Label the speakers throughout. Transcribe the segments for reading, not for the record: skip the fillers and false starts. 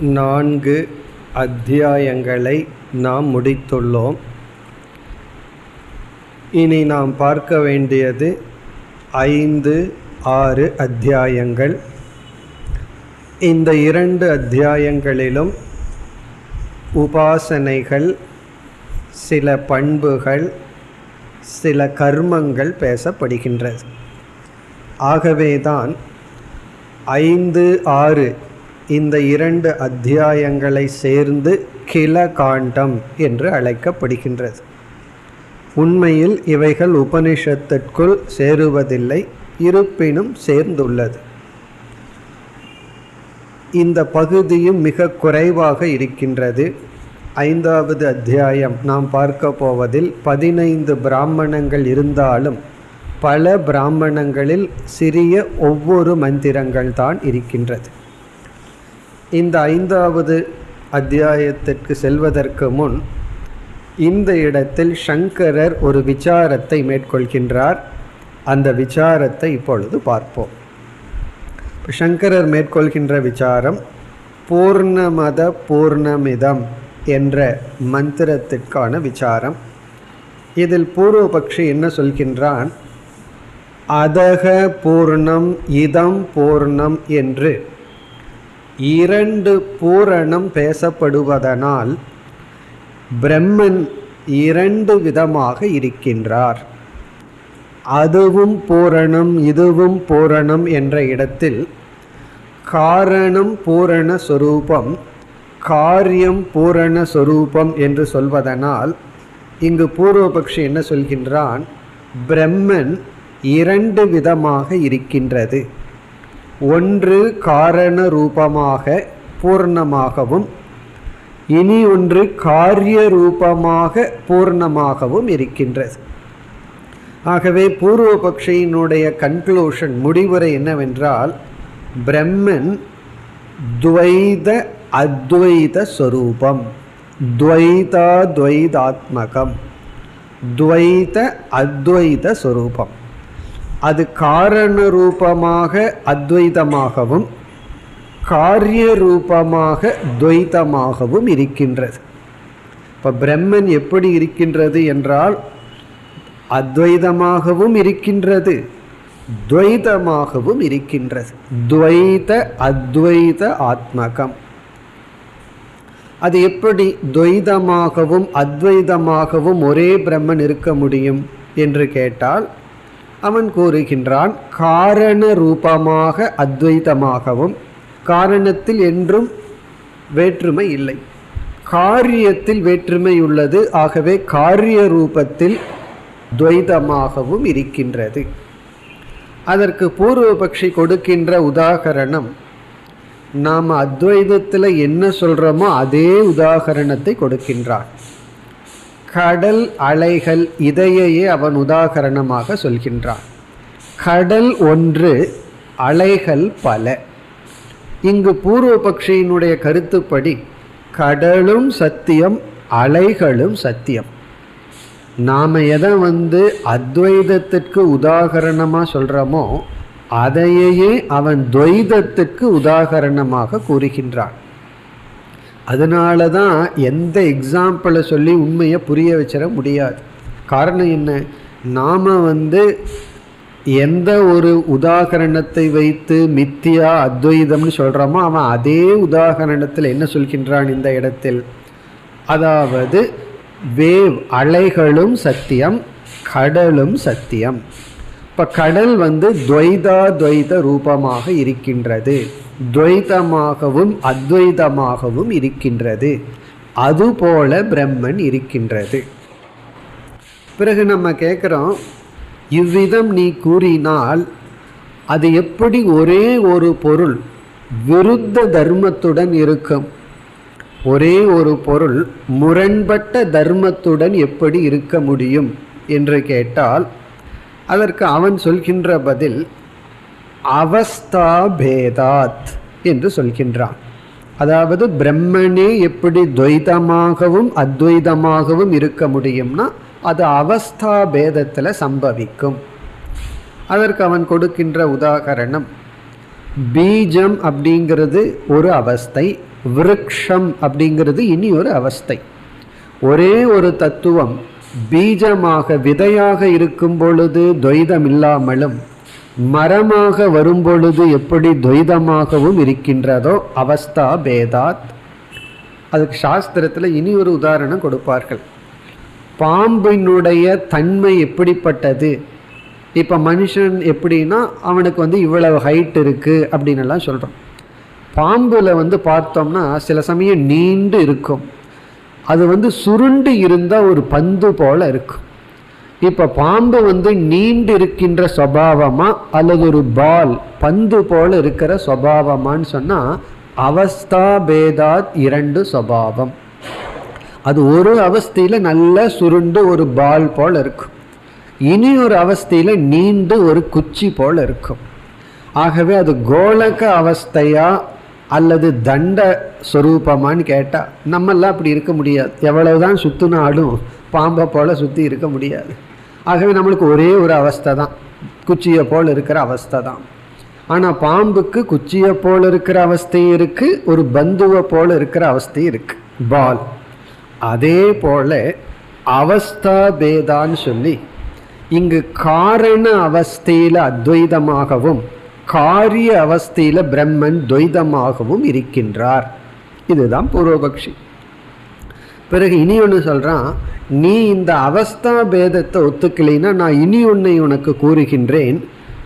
Speaker 1: 4 அத்தியாயங்களை நாம் முடித்துள்ளோம். இனி நாம் பார்க்க வேண்டியது 5, 6 அத்தியாயங்கள். இந்த 2 அத்தியாயங்களிலும் உபாசனைகள், சில பண்புகள், சில கர்மங்கள் பேசப்படுகின்றது. ஆகவேதான் 5, 6 இந்த 2 அத்தியாயங்களை சேர்ந்து கில காண்டம் என்று அழைக்கப்படுகின்றது. உண்மையில் இவைகள் உபனிஷத்திற்குள் சேருவதில்லை, இருப்பினும் சேர்ந்துள்ளது. இந்த பகுதியும் மிக குறைவாக இருக்கின்றது. 5வது அத்தியாயம் நாம் பார்க்க போவதில் 15 பிராமணங்கள் இருந்தாலும் பல பிராமணங்களில் சிறிய ஒவ்வொரு மந்திரங்கள் தான் இருக்கின்றது. இந்த 5வது அத்தியாயத்திற்கு செல்வதற்கு முன் இந்த இடத்தில் சங்கரர் ஒரு விசாரத்தை மேற்கொள்கின்றார். அந்த விசாரத்தை இப்பொழுது பார்ப்போம். சங்கரர் மேற்கொள்கின்ற விசாரம் பூர்ணமத பூர்ணமிதம் என்ற மந்திரத்திற்கான விசாரம். இதில் பூர்வபக்ஷி என்ன சொல்கின்றான்? அதக பூர்ணம் இதம் பூர்ணம் என்று 2 பூரணம் பேசப்படுவதனால் பிரம்மன் 2 விதமாக இருக்கின்றார். அதுவும் பூரணம் இதுவும் பூரணம் என்ற இடத்தில் காரணம் பூரண சொரூபம், காரியம் பூரண சொரூபம் என்று சொல்வதனால் இங்கு பூர்வபக்ஷி என்ன சொல்கின்றான்? பிரம்மன் 2 விதமாக இருக்கின்றது. ஒன்று காரண ரூபமாக பூர்ணமாகவும், இனி ஒன்று காரிய ரூபமாக பூர்ணமாகவும் இருக்கின்றது. ஆகவே பூர்வபக்ஷியினுடைய கன்க்ளூஷன், முடிவுரை என்னவென்றால், பிரம்மன் துவைத அத்வைத ஸ்வரூபம், துவைதாத்வைதாத்மகம், துவைத அத்வைத ஸ்வரூபம். அது காரண ரூபமாக அத்வைதமாகவும் காரிய ரூபமாக துவைதமாகவும் இருக்கின்றது. இப்போ பிரம்மன் எப்படி இருக்கின்றது என்றால் அத்வைதமாகவும் இருக்கின்றது, துவைதமாகவும் இருக்கின்றது. துவைத அத்வைத ஆத்மகம். அது எப்படி துவைதமாகவும் அத்வைதமாகவும் ஒரே பிரம்மன் இருக்க முடியும் என்று கேட்டால், அவன் கூறுகின்றான், காரண ரூபமாக அத்வைதமாகவும், காரணத்தில் என்றும் வேற்றுமை இல்லை, காரியத்தில் வேற்றுமை உள்ளது. ஆகவே காரிய ரூபத்தில் துவைதமாகவும் இருக்கின்றது. அதற்கு பூர்வபக்ஷி கொடுக்கின்ற உதாகரணம், நாம் அத்வைதத்தில் என்ன சொல்கிறோமோ அதே உதாகரணத்தை கொடுக்கின்றான். கடல் அலைகள், இதையே அவன் உதாகரணமாக சொல்கின்றான். கடல் ஒன்று, அலைகள் பல. இங்கு பூர்வபக்ஷியினுடைய கருத்துப்படி கடலும் சத்தியம், அலைகளும் சத்தியம். நாம் எதை அத்வைதத்திற்கு உதாகரணமாக சொல்கிறோமோ அதையே அவன் துவைதத்திற்கு உதாகரணமாக கூறுகின்றான். அதனால தான் எந்த எக்ஸாம்பிளை சொல்லி உண்மையை புரிய வச்சிட முடியாது. காரணம் என்ன? நாம் எந்த ஒரு உதாகரணத்தை வைத்து மித்தியா அத்வைதம்னு சொல்கிறோமோ அவன் அதே உதாகரணத்தில் என்ன சொல்கின்றான் இந்த இடத்தில்? அதாவது வேவ், அலைகளும் சத்தியம், கடலும் சத்தியம். இப்போ கடல் துவைதாத்வைத ரூபமாக இருக்கின்றது, துவைதமாகவும் அத்வைதமாகவும் இருக்கின்றது. அதுபோல பிரம்மன் இருக்கின்றது. பிறகு நம்ம கேட்குறோம், இவ்விதம் நீ கூறினால் அது எப்படி ஒரே ஒரு பொருள் விருத்த தர்மத்துடன் இருக்கும்? ஒரே ஒரு பொருள் முரண்பட்ட தர்மத்துடன் எப்படி இருக்க முடியும் என்று கேட்டால், அதற்கு அவன் சொல்கின்ற பதில் அவஸ்தா பேதாத் என்று சொல்கின்றான். அதாவது பிரம்மனே எப்படி துவைதமாகவும் அத்வைதமாகவும் இருக்க முடியும்னா அது அவஸ்தா பேதத்தில் சம்பவிக்கும். அதற்கு அவன் கொடுக்கின்ற உதாகரணம், பீஜம் அப்படிங்கிறது ஒரு அவஸ்தை, விருக்ஷம் அப்படிங்கிறது இனி ஒரு அவஸ்தை. ஒரே ஒரு தத்துவம் பீஜமாக விதையாக இருக்கும் பொழுது துவைதம் இல்லாமலும் மரமாக வரும் பொழுது எப்படி துவைதமாகவும் இருக்கின்றதோ அவஸ்தா பேதாத். அதுக்கு சாஸ்திரத்தில் இனி ஒரு உதாரணம் கொடுப்பார்கள். பாம்பினுடைய தன்மை எப்படிப்பட்டது? இப்போ மனுஷன் எப்படின்னா அவனுக்கு இவ்வளவு ஹைட் இருக்குது அப்படின்னு எல்லாம் சொல்கிறோம். பாம்பில் பார்த்தோம்னா சில சமயம் நீண்டு இருக்கும், அது சுருண்டு இருந்தால் ஒரு பந்து போல இருக்கும். இப்போ பாம்பு நீண்டு இருக்கின்ற சுபாவமா அல்லது ஒரு பால் பந்து போல இருக்கிற சுபாவமான்னு சொன்னால் அவஸ்தா பேதாத் இரண்டு சுபாவம். அது ஒரு அவஸ்தையில் நல்லா சுருண்டு ஒரு பால் போல் இருக்கும், இனி ஒரு அவஸ்தையில் நீண்டு ஒரு குச்சி போல் இருக்கும். ஆகவே அது கோலக அவஸ்தையா அல்லது தண்ட ஸ்வரூபமானு கேட்டால் நம்மெல்லாம் அப்படி இருக்க முடியாது. எவ்வளவுதான் சுற்றினாலும் பாம்பை போல் சுற்றி இருக்க முடியாது. ஆகவே நம்மளுக்கு ஒரே ஒரு அவஸ்தை தான், குச்சியை போல் இருக்கிற அவஸ்தை தான். ஆனால் பாம்புக்கு குச்சியை போல் இருக்கிற அவஸ்தையும் இருக்குது, ஒரு பந்துவை போல் இருக்கிற அவஸ்தையும் இருக்குது, பால். அதே போல் அவஸ்தா பேதான்னு சொல்லி இங்கு காரண அவஸ்தையில் அத்வைதமாகவும் காரிய அவஸ்தையில் பிரம்மன் துவைதமாகவும் இருக்கின்றார். இதுதான் பூர்வபக்ஷி. பிறகு இனி ஒன்று சொல்கிறான், நீ இந்த அவஸ்தா பேதத்தை ஒத்துக்கலைன்னா நான் இனி ஒன்றை உனக்கு கூறுகின்றேன்,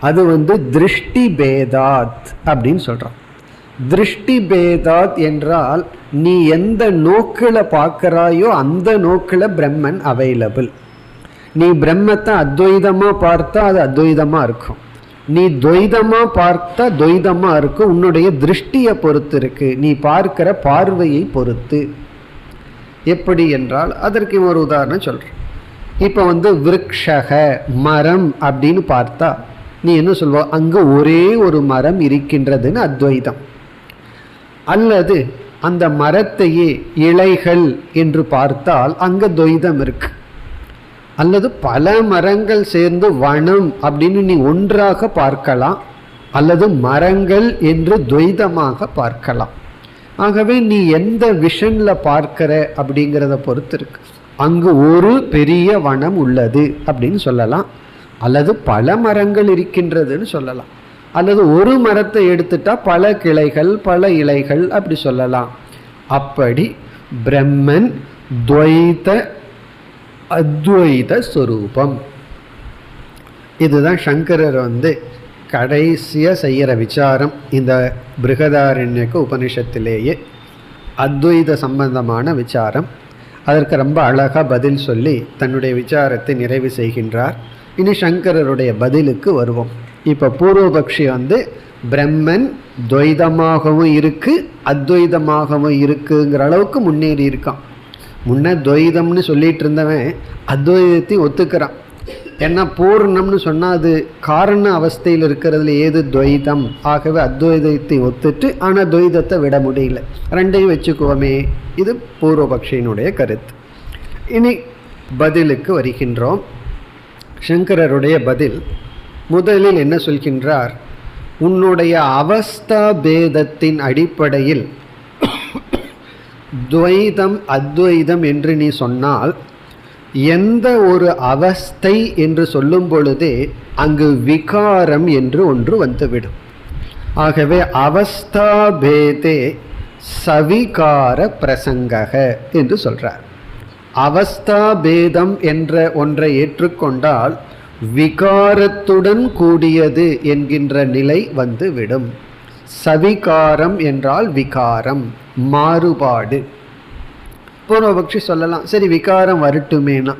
Speaker 1: அது திருஷ்டி பேதாத் அப்படின்னு சொல்கிறான். திருஷ்டி பேதாத் என்றால் நீ எந்த நோக்கில் பார்க்குறாயோ அந்த நோக்கில் பிரம்மன் அவைலபிள். நீ பிரம்மத்தை அத்வைதமாக பார்த்தா அது அத்வைதமாக இருக்கும், நீ துவைதமாக பார்த்தா துவைதமாக இருக்கும். உன்னுடைய திருஷ்டியை பொறுத்து இருக்கு, நீ பார்க்கிற பார்வையை பொறுத்து. எப்படி என்றால் அதற்கு ஒரு உதாரணம் சொல்கிறேன். இப்போ விருக்ஷக மரம் அப்படின்னு பார்த்தா நீ என்ன சொல்வ, அங்கே ஒரே ஒரு மரம் இருக்கின்றதுன்னு அத்வைதம். அல்லது அந்த மரத்தையே இலைகள் என்று பார்த்தால் அங்கே துவைதம் இருக்கு. அல்லது பல மரங்கள் சேர்ந்து வனம் அப்படின்னு நீ ஒன்றாக பார்க்கலாம், அல்லது மரங்கள் என்று துவைதமாக பார்க்கலாம். ஆகவே நீ எந்த விஷனில் பார்க்கிற அப்படிங்கிறத பொறுத்து இருக்கு. அங்கு ஒரு பெரிய வனம் உள்ளது அப்படின்னு சொல்லலாம், அல்லது பல மரங்கள் இருக்கின்றதுன்னு சொல்லலாம், அல்லது ஒரு மரத்தை எடுத்துட்டா பல கிளைகள் பல இலைகள் அப்படி சொல்லலாம். அப்படி பிரம்மன் துவைத அத்வைத ஸ்வரூபம். இதுதான் சங்கரர் கடைசியாக செய்கிற விசாரம் இந்த பிருகதாரண்யக உபனிஷத்திலேயே, அத்வைத சம்பந்தமான விசாரம். அதற்கு ரொம்ப அழகாக பதில் சொல்லி தன்னுடைய விசாரத்தை நிறைவு செய்கின்றார். இனி சங்கரருடைய பதிலுக்கு வருவோம். இப்போ பூர்வபக்ஷி பிரம்மன் துவைதமாகவும் இருக்குது அத்வைதமாகவும் இருக்குங்கிற அளவுக்கு முன்னேறி இருக்கான். முன்ன துவைதம்னு சொல்லிட்டு இருந்தவன் அத்வைதத்தையும் ஒத்துக்கிறான். ஏன்னா பூர்ணம்னு சொன்னால் அது காரண அவஸ்தையில் இருக்கிறதுல ஏது துவைதம். ஆகவே அத்வைதத்தை ஒத்துட்டு ஆனால் துவைதத்தை விட முடியல, ரெண்டையும் வச்சுக்குவோமே. இது பூர்வபக்ஷியினுடைய கருத்து. இனி பதிலுக்கு வருகின்றோம். சங்கரருடைய பதில் முதலில் என்ன சொல்கின்றார், உன்னுடைய அவஸ்தா பேதத்தின் அடிப்படையில் துவைதம் அத்வைதம் என்று நீ சொன்னால் எந்த ஒரு அவஸ்தை என்று சொல்லும் பொழுதே அங்கு விகாரம் என்று ஒன்று வந்துவிடும். ஆகவே அவஸ்தா பேதே சவிகார பிரசங்கக என்று சொல்றார். அவஸ்தா பேதம் என்ற ஒன்றை ஏற்றுக்கொண்டால் விகாரத்துடன் கூடியது என்கின்ற நிலை வந்துவிடும். சவிகாரம் என்றால் விகாரம், மாறுபாடு. பூர்வபக்ஷி சொல்லலாம், சரி விகாரம் வரட்டுமேனா.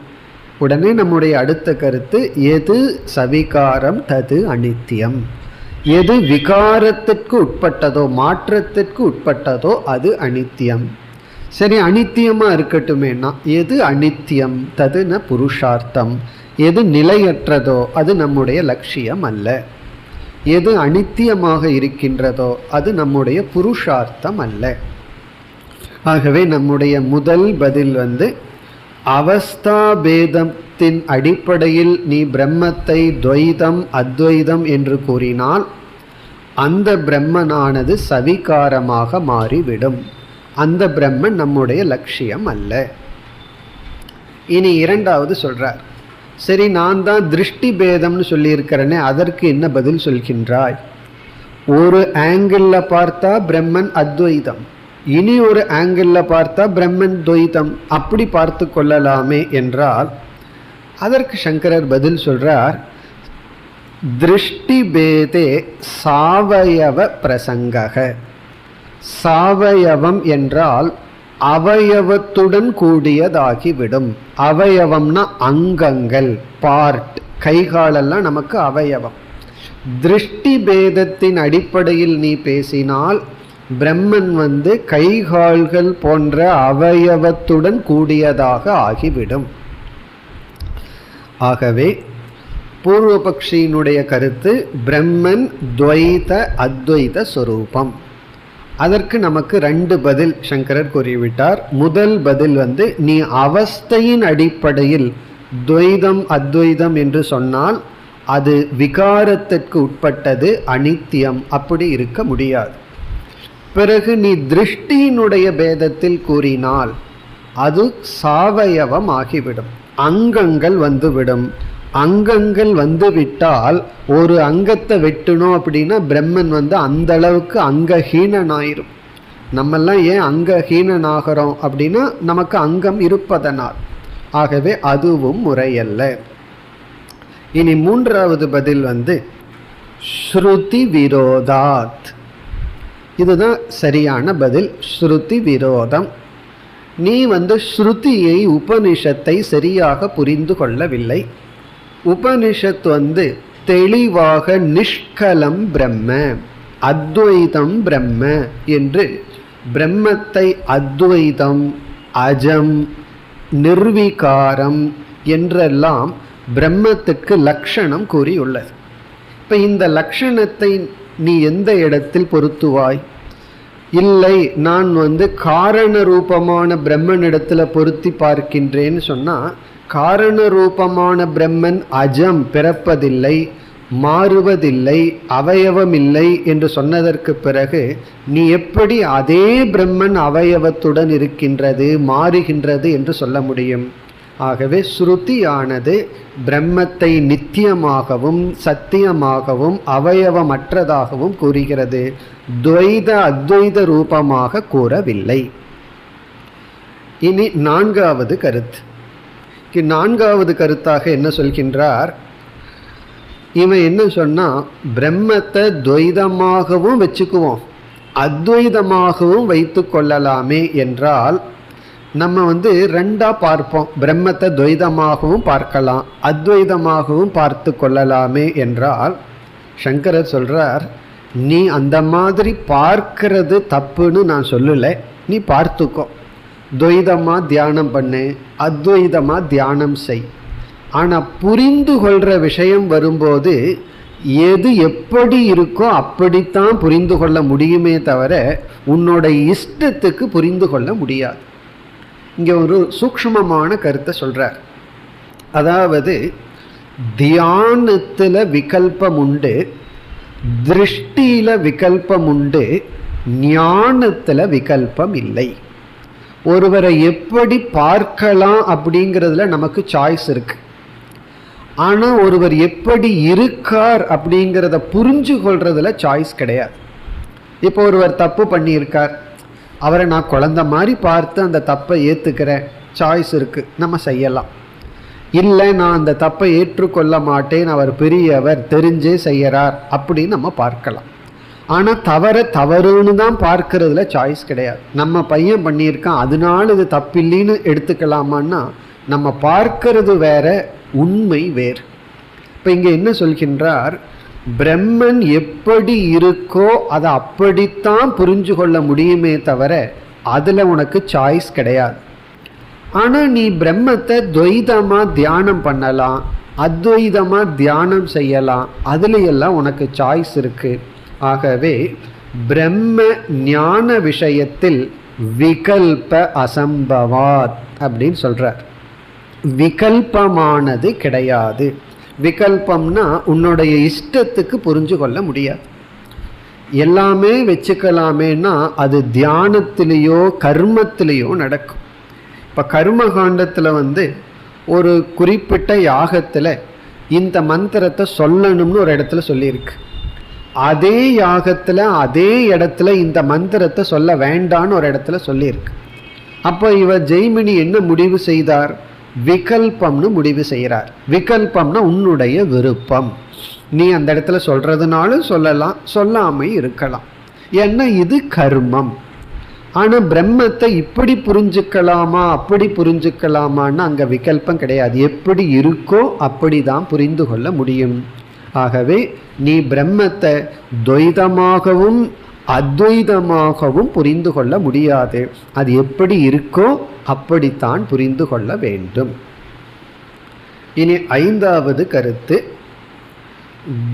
Speaker 1: உடனே நம்முடைய அடுத்த கருத்து, எது சவிகாரம் தது அனித்தியம். எது விகாரத்திற்கு உட்பட்டதோ மாற்றத்திற்கு உட்பட்டதோ அது அனித்தியம். சரி அனித்தியமாக இருக்கட்டுமேனா, எது அனித்தியம் ததுன புருஷார்த்தம். எது நிலையற்றதோ அது நம்முடைய லட்சியம் அல்ல. எது அனித்தியமாக இருக்கின்றதோ அது நம்முடைய புருஷார்த்தம் அல்ல. ஆகவே நம்முடைய முதல் பதில் அவஸ்தா பேதத்தின் அடிப்படையில் நீ பிரம்மத்தை துவைதம் அத்வைதம் என்று கூறினால் அந்த பிரம்மனானது சவிகாரமாக மாறிவிடும். அந்த பிரம்மன் நம்முடைய லட்சியம் அல்ல. இனி இரண்டாவது சொல்றார், சரி நான் தான் திருஷ்டி பேதம்னு சொல்லியிருக்கிறேனே, அதற்கு என்ன பதில் சொல்கின்றாய்? ஒரு ஆங்கிள் பார்த்தா பிரம்மன் அத்வைதம், இனி ஒரு ஆங்கிள் பார்த்தா பிரம்மன் துவைதம், அப்படி பார்த்து கொள்ளலாமே என்றால் அதற்கு சங்கரர் பதில் சொல்றார், திருஷ்டி பேதே சாவயவ பிரசங்கக. சாவயவம் என்றால் அவயவத்துடன் கூடியதாகிவிடும். அவயவம்னா அங்கங்கள், பார்ட், கைகாலெல்லாம் நமக்கு அவயவம். திருஷ்டி பேதத்தின் அடிப்படையில் நீ பேசினால் பிரம்மன் கைகால்கள் போன்ற அவயவத்துடன் கூடியதாக ஆகிவிடும். ஆகவே பூர்வபக்ஷியினுடைய கருத்து பிரம்மன் துவைத அத்வைத சொரூபம். அதற்கு நமக்கு ரெண்டு பதில் சங்கரர் கூறிவிட்டார். முதல் பதில் நீ அவஸ்தையின் அடிப்படையில் துவைதம் அத்வைதம் என்று சொன்னால் அது விகாரத்திற்கு உட்பட்டது, அனித்தியம், அப்படி இருக்க முடியாது. பிறகு நீ திருஷ்டியினுடைய பேதத்தில் கூறினால் அது சாவயவம் ஆகிவிடும், அங்கங்கள் வந்துவிடும். அங்கங்கள் வந்துவிட்டால் ஒரு அங்கத்தை வெட்டணும் அப்படின்னா பிரம்மன் அந்த அளவுக்கு அங்கஹீனனாயிரும். நம்மெல்லாம் ஏன் அங்கஹீனனாகிறோம் அப்படின்னா நமக்கு அங்கம் இருப்பதனால். ஆகவே அதுவும் முறையல்ல. இனி மூன்றாவது பதில் ஸ்ருதி விரோதாத். இதுதான் சரியான பதில். ஸ்ருதி விரோதம். நீ ஸ்ருதியை உபனிஷத்தை சரியாக புரிந்து கொள்ளவில்லை. உபனிஷத் தெளிவாக நிஷ்கலம் பிரம்ம, அத்வைதம் பிரம்ம என்று பிரம்மத்தை அத்வைதம், அஜம், நிர்விகாரம் என்றெல்லாம் பிரம்மத்துக்கு லட்சணம் கூறியுள்ளது. இப்போ இந்த லட்சணத்தை நீ எந்த இடத்தில் பொருத்துவாய்? இல்லை, நான் காரண ரூபமான பிரம்மனிடத்தில் பொருத்தி பார்க்கின்றேன்னு சொன்னால், காரண ரூபமான பிரம்மன் அஜம், பிறப்பதில்லை, மாறுவதில்லை, அவயவமில்லை என்று சொன்னதற்கு பிறகு நீ எப்படி அதே பிரம்மன் அவயவத்துடன் இருக்கின்றது, மாறுகின்றது என்று சொல்ல முடியும்? ஆகவே ஸ்ருதியானது பிரம்மத்தை நித்தியமாகவும் சத்தியமாகவும் அவயவமற்றதாகவும் கூறுகிறது, துவைத அத்வைத ரூபமாக கூறவில்லை. இனி நான்காவது கருத்து. நான்காவது கருத்தாக என்ன சொல்கின்றார்? இவன் என்ன சொன்னா, பிரம்மத்தை துவைதமாகவும் வச்சுக்குவோம், அத்வைதமாகவும் வைத்து கொள்ளலாமே என்றால் நம்ம ரெண்டா பார்ப்போம். பிரம்மத்தை துவைதமாகவும் பார்க்கலாம், அத்வைதமாகவும் பார்த்து கொள்ளலாமே என்றால் சங்கரர் சொல்றார், நீ அந்த மாதிரி பார்க்கிறது தப்புன்னு நான் சொல்லலை, நீ பார்த்துக்கோ. துவைதமாக தியானம் பண்ணு, அத்வைதமாக தியானம் செய். ஆனால் புரிந்து கொள்கிற விஷயம் வரும்போது எது எப்படி இருக்கோ அப்படித்தான் புரிந்து கொள்ள முடியுமே தவிர உன்னோட இஷ்டத்துக்கு புரிந்து கொள்ள முடியாது. இங்கே ஒரு சூக்ஷ்மமான கருத்தை சொல்கிறார். அதாவது தியானத்தில் விகல்பம் உண்டு, திருஷ்டியில் விகல்பம் உண்டு, ஞானத்தில் விகல்பம் இல்லை. ஒருவரை எப்படி பார்க்கலாம் அப்படிங்கிறதுல நமக்கு சாய்ஸ் இருக்கு. ஆனால் ஒருவர் எப்படி இருக்கார் அப்படிங்கிறத புரிஞ்சு கொள்றதுல சாய்ஸ் கிடையாது. இப்போ ஒருவர் தப்பு பண்ணியிருக்கார், அவரை நான் குழந்தை மாதிரி பார்த்து அந்த தப்பை ஏற்றுக்கிறேன், சாய்ஸ் இருக்குது, நம்ம செய்யலாம். இல்லை, நான் அந்த தப்பை ஏற்றுக்கொள்ள மாட்டேன், அவர் பெரியவர், தெரிஞ்சே செய்யறார் அப்படின்னு நம்ம பார்க்கலாம். ஆனால் தவறுன்னு தான் பார்க்கறதுல சாய்ஸ் கிடையாது. நம்ம பையன் பண்ணியிருக்கான் அதனால இது தப்பில்லைன்னு எடுத்துக்கலாமான்னா நம்ம பார்க்கறது வேற, உண்மை வேறு. இப்போ இங்கே என்ன சொல்கின்றார், பிரம்மன் எப்படி இருக்கோ அதை அப்படித்தான் புரிஞ்சு கொள்ள முடியுமே தவிர அதில் உனக்கு சாய்ஸ் கிடையாது. ஆனால் நீ பிரம்மத்தை துவைதமாக தியானம் பண்ணலாம், அத்வைதமாக தியானம் செய்யலாம், அதுல எல்லாம் உனக்கு சாய்ஸ் இருக்கு. ஆகவே பிரம்ம ஞான விஷயத்தில் விகல்ப அசம்பவாத் அப்படின்னு சொல்றார். விகல்பமானது கிடையாது. விகல்பம்னா உன்னுடைய இஷ்டத்துக்கு புரிஞ்சு கொள்ள முடியாது. எல்லாமே வச்சுக்கலாமேன்னா அது தியானத்திலேயோ கர்மத்திலேயோ நடக்கும். இப்போ கர்மகாண்டத்தில் ஒரு குறிப்பிட்ட யாகத்தில் இந்த மந்திரத்தை சொல்லணும்னு ஒரு இடத்துல சொல்லியிருக்கு. அதே யாகத்தில் அதே இடத்துல இந்த மந்திரத்தை சொல்ல வேண்டான்னு ஒரு இடத்துல சொல்லியிருக்கு. அப்போ இவர் ஜெய்மினி என்ன முடிவு செய்தார்? விகல்பம்னு முடிவு செய்கிறார். விகல்பம்னா உன்னுடைய விருப்பம், நீ அந்த இடத்துல சொல்றதுனாலும் சொல்லலாம், சொல்லாமல் இருக்கலாம், ஏன்னா இது கர்மம். ஆனால் பிரம்மத்தை இப்படி புரிஞ்சுக்கலாமா அப்படி புரிஞ்சுக்கலாமான்னு அங்கே விகல்பம் கிடையாது. எப்படி இருக்கோ அப்படி தான் புரிந்து கொள்ள முடியும். ஆகவே நீ பிரம்மத்தை துவைதமாகவும் அத்வைதமாகவும் புரிந்து கொள்ள முடியாது. அது எப்படி இருக்கோ அப்படித்தான் புரிந்து கொள்ள வேண்டும். இனி 5வது கருத்து,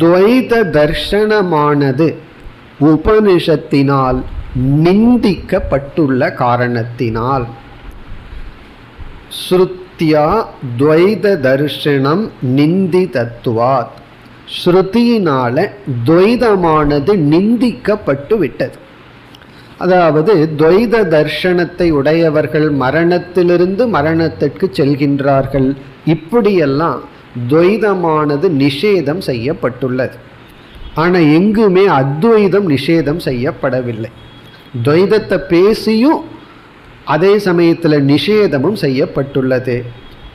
Speaker 1: துவைத தர்சனமானது உபனிஷத்தினால் நிந்திக்கப்பட்டுள்ள காரணத்தினால். ஸ்ருத்யா துவைத தர்சனம் நிந்திதத்துவாத், ஸ்ருதியினால துவைதமானது நிந்திக்கப்பட்டு விட்டது. அதாவது துவைத தர்சனத்தை உடையவர்கள் மரணத்திலிருந்து மரணத்திற்கு செல்கின்றார்கள். இப்படியெல்லாம் துவைதமானது நிஷேதம் செய்யப்பட்டுள்ளது. ஆனால் எங்குமே அத்வைதம் நிஷேதம் செய்யப்படவில்லை. துவைதத்தை பேசியும் அதே சமயத்தில் நிஷேதமும் செய்யப்பட்டுள்ளது.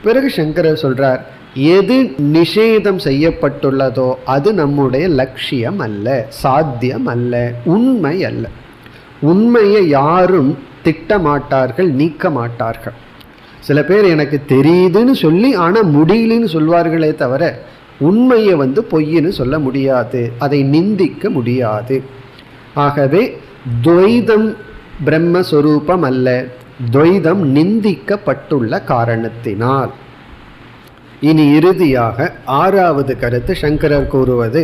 Speaker 1: பிறகு சங்கரர் சொல்றார், எது நிஷேதம் செய்யப்பட்டுள்ளதோ அது நம்முடைய லட்சியம் அல்ல, சாத்தியம் அல்ல, உண்மை அல்ல. உண்மையை யாரும் திட்டமாட்டார்கள், நீக்க மாட்டார்கள். சில பேர் எனக்கு தெரியுதுன்னு சொல்லி ஆனால் முடியலன்னு சொல்வார்களே தவிர உண்மையை பொய்ன்னு சொல்ல முடியாது, அதை நிந்திக்க முடியாது. ஆகவே துவைதம் பிரம்மஸ்வரூபம் அல்ல, துவைதம் நிந்திக்கப்பட்டுள்ள காரணத்தினால். இனி இறுதியாக 6வது கருத்து சங்கரர் கூறுவது,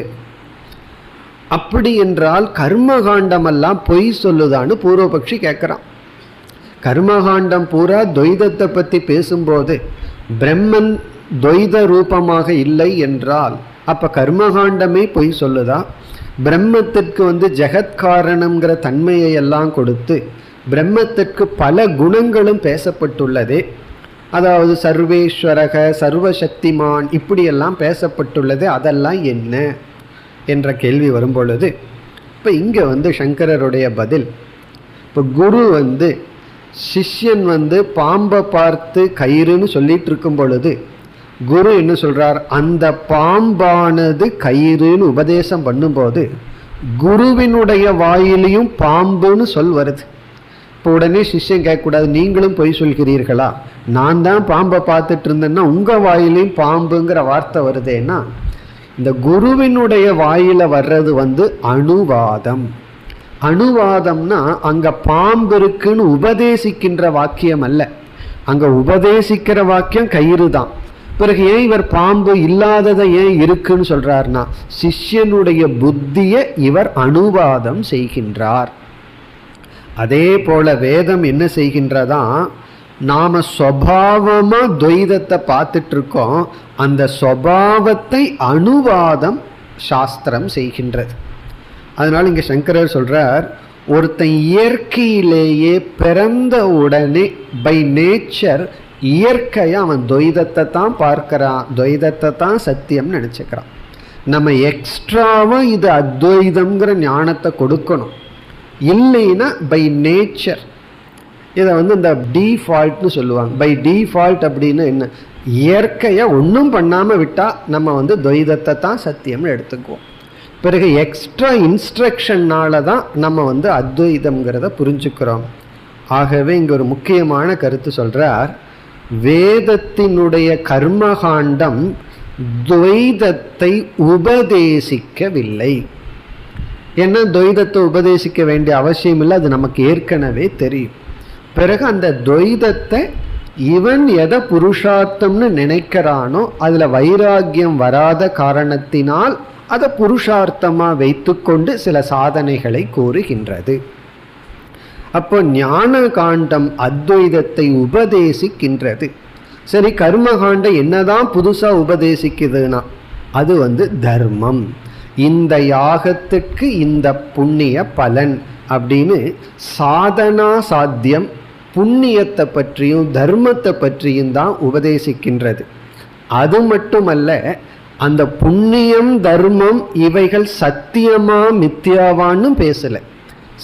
Speaker 1: அப்படி என்றால் கர்மகாண்டமெல்லாம் பொய் சொல்லுதான்னு பூர்வபக்ஷி கேட்குறான். கர்மகாண்டம் பூரா துவைதத்தை பற்றி பேசும்போது பிரம்மன் துவைத ரூபமாக இல்லை என்றால் அப்போ கர்மகாண்டமே பொய் சொல்லுதா? பிரம்மத்திற்கு ஜெகத்காரணங்கிற தன்மையை எல்லாம் கொடுத்து பிரம்மத்திற்கு பல குணங்களும் பேசப்பட்டுள்ளதே, அதாவது சர்வேஸ்வரக சர்வசக்திமான் இப்படியெல்லாம் பேசப்பட்டுள்ளது, அதெல்லாம் என்ன என்ற கேள்வி வரும்பொழுது இப்போ இங்கே சங்கரருடைய பதில், இப்போ குரு சிஷ்யன் பாம்பை பார்த்து கயிறுன்னு சொல்லிட்டு இருக்கும் பொழுது குரு என்ன சொல்றார்? அந்த பாம்பானது கயிறுன்னு உபதேசம் பண்ணும்போது குருவினுடைய வாயிலையும் பாம்புன்னு சொல் வருது. இப்போ உடனே சிஷ்யன் கேட்கக்கூடாது, நீங்களும் பொய் சொல்கிறீர்களா? நான் தான் பாம்பை பார்த்துட்டு இருந்தேன்னா உங்கள் வாயிலையும் பாம்புங்கிற வார்த்தை வருதேன்னா, இந்த குருவினுடைய வாயில வர்றது அணுவாதம். அணுவாதம்னா அங்கே பாம்பு இருக்குன்னு உபதேசிக்கின்ற வாக்கியம் அல்ல, அங்கே உபதேசிக்கிற வாக்கியம் கயிறு தான். பிறகு ஏன் இவர் பாம்பு இல்லாததை ஏன் இருக்குன்னு சொல்றாருன்னா, சிஷ்யனுடைய புத்தியை இவர் அணுவாதம் செய்கின்றார். அதே போல வேதம் என்ன செய்கின்றதா, நாம சுபாவமா துவைதத்தை பார்த்துட்டு இருக்கோம், அந்த சுபாவத்தை அணுவாதம் சாஸ்திரம் செய்கின்றது. அதனால இங்க சங்கரர் சொல்றார், ஒருத்தன் இயற்கையிலேயே பிறந்த உடனே பை நேச்சர் இயற்கையா அவன் துவைதத்தை தான் பார்க்கிறான், துவைதத்தை தான் சத்தியம்னு நினைச்சுக்கிறான். நம்ம எக்ஸ்ட்ராவா இது அத்வைதம்ங்கிற ஞானத்தை கொடுக்கணும். இல்லைன்னா பை நேச்சர் இதை இந்த டிஃபால்ட்னு சொல்லுவாங்க. பை டிஃபால்ட் அப்படின்னு என்ன, இயற்கையாக ஒன்றும் பண்ணாமல் விட்டால் நம்ம துவைதத்தை தான் சத்தியம்னு எடுத்துக்குவோம். பிறகு எக்ஸ்ட்ரா இன்ஸ்ட்ரக்ஷன்னால தான் நம்ம அத்வைதம்ங்கிறத புரிஞ்சுக்கிறோம். ஆகவே இங்கே ஒரு முக்கியமான கருத்து சொல்கிறார், வேதத்தினுடைய கர்மகாண்டம் துவைதத்தை உபதேசிக்கவில்லை. ஏன்னா துவைதத்தை உபதேசிக்க வேண்டிய அவசியம் இல்லை, அது நமக்கு ஏற்கனவே தெரியும். பிறகு அந்த துவைதத்தை இவன் எதை புருஷார்த்தம்னு நினைக்கிறானோ அதில் வைராக்கியம் வராத காரணத்தினால் அதை புருஷார்த்தமாக வைத்து கொண்டு சில சாதனைகளை கூறுகின்றது. அப்போ ஞான காண்டம் அத்வைதத்தை உபதேசிக்கின்றது. சரி, கர்மகாண்டம் என்னதான் புதுசாக உபதேசிக்குதுன்னா அது தர்மம். இந்த யாகத்துக்கு இந்த புண்ணிய பலன் அப்படின்னு சாதனா சாத்தியம் புண்ணியத்தை பற்றியும் தர்மத்தை பற்றியும் தான் உபதேசிக்கின்றது. அது மட்டுமல்ல, அந்த புண்ணியம் தர்மம் இவைகள் சத்தியமா மித்தியாவான்னு பேசல,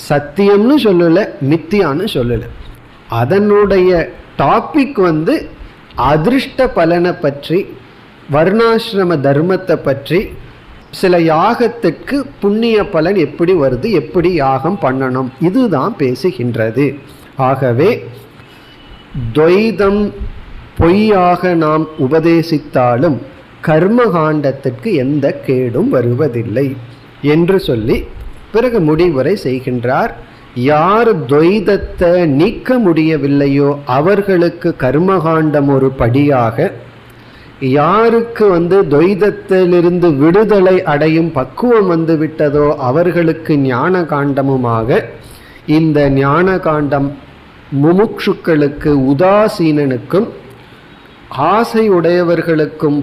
Speaker 1: சத்தியம்னு சொல்லல, மித்தியான்னு சொல்லல. அதனுடைய டாபிக் அதிருஷ்ட பலனை பற்றி, வர்ணாசிரம தர்மத்தை பற்றி, சில யாகத்துக்கு புண்ணிய பலன் எப்படி வருது, எப்படி யாகம் பண்ணணும், இதுதான் பேசுகின்றது. ஆகவே துவைதம் பொய்யாக நாம் உபதேசித்தாலும் கர்மகாண்டத்திற்கு எந்த கேடும் வருவதில்லை என்று சொல்லி பிறகு முடிவுரை செய்கின்றார். யார் துவைதத்தை நீக்க முடியவில்லையோ அவர்களுக்கு கர்மகாண்டம் ஒரு படியாக, யாருக்கு துவைதத்திலிருந்து விடுதலை அடையும் பக்குவம் விட்டதோ அவர்களுக்கு ஞான காண்டமுமாக, இந்த ஞான காண்டம் முமுட்சுக்களுக்கு உதாசீனனுக்கும் ஆசை உடையவர்களுக்கும்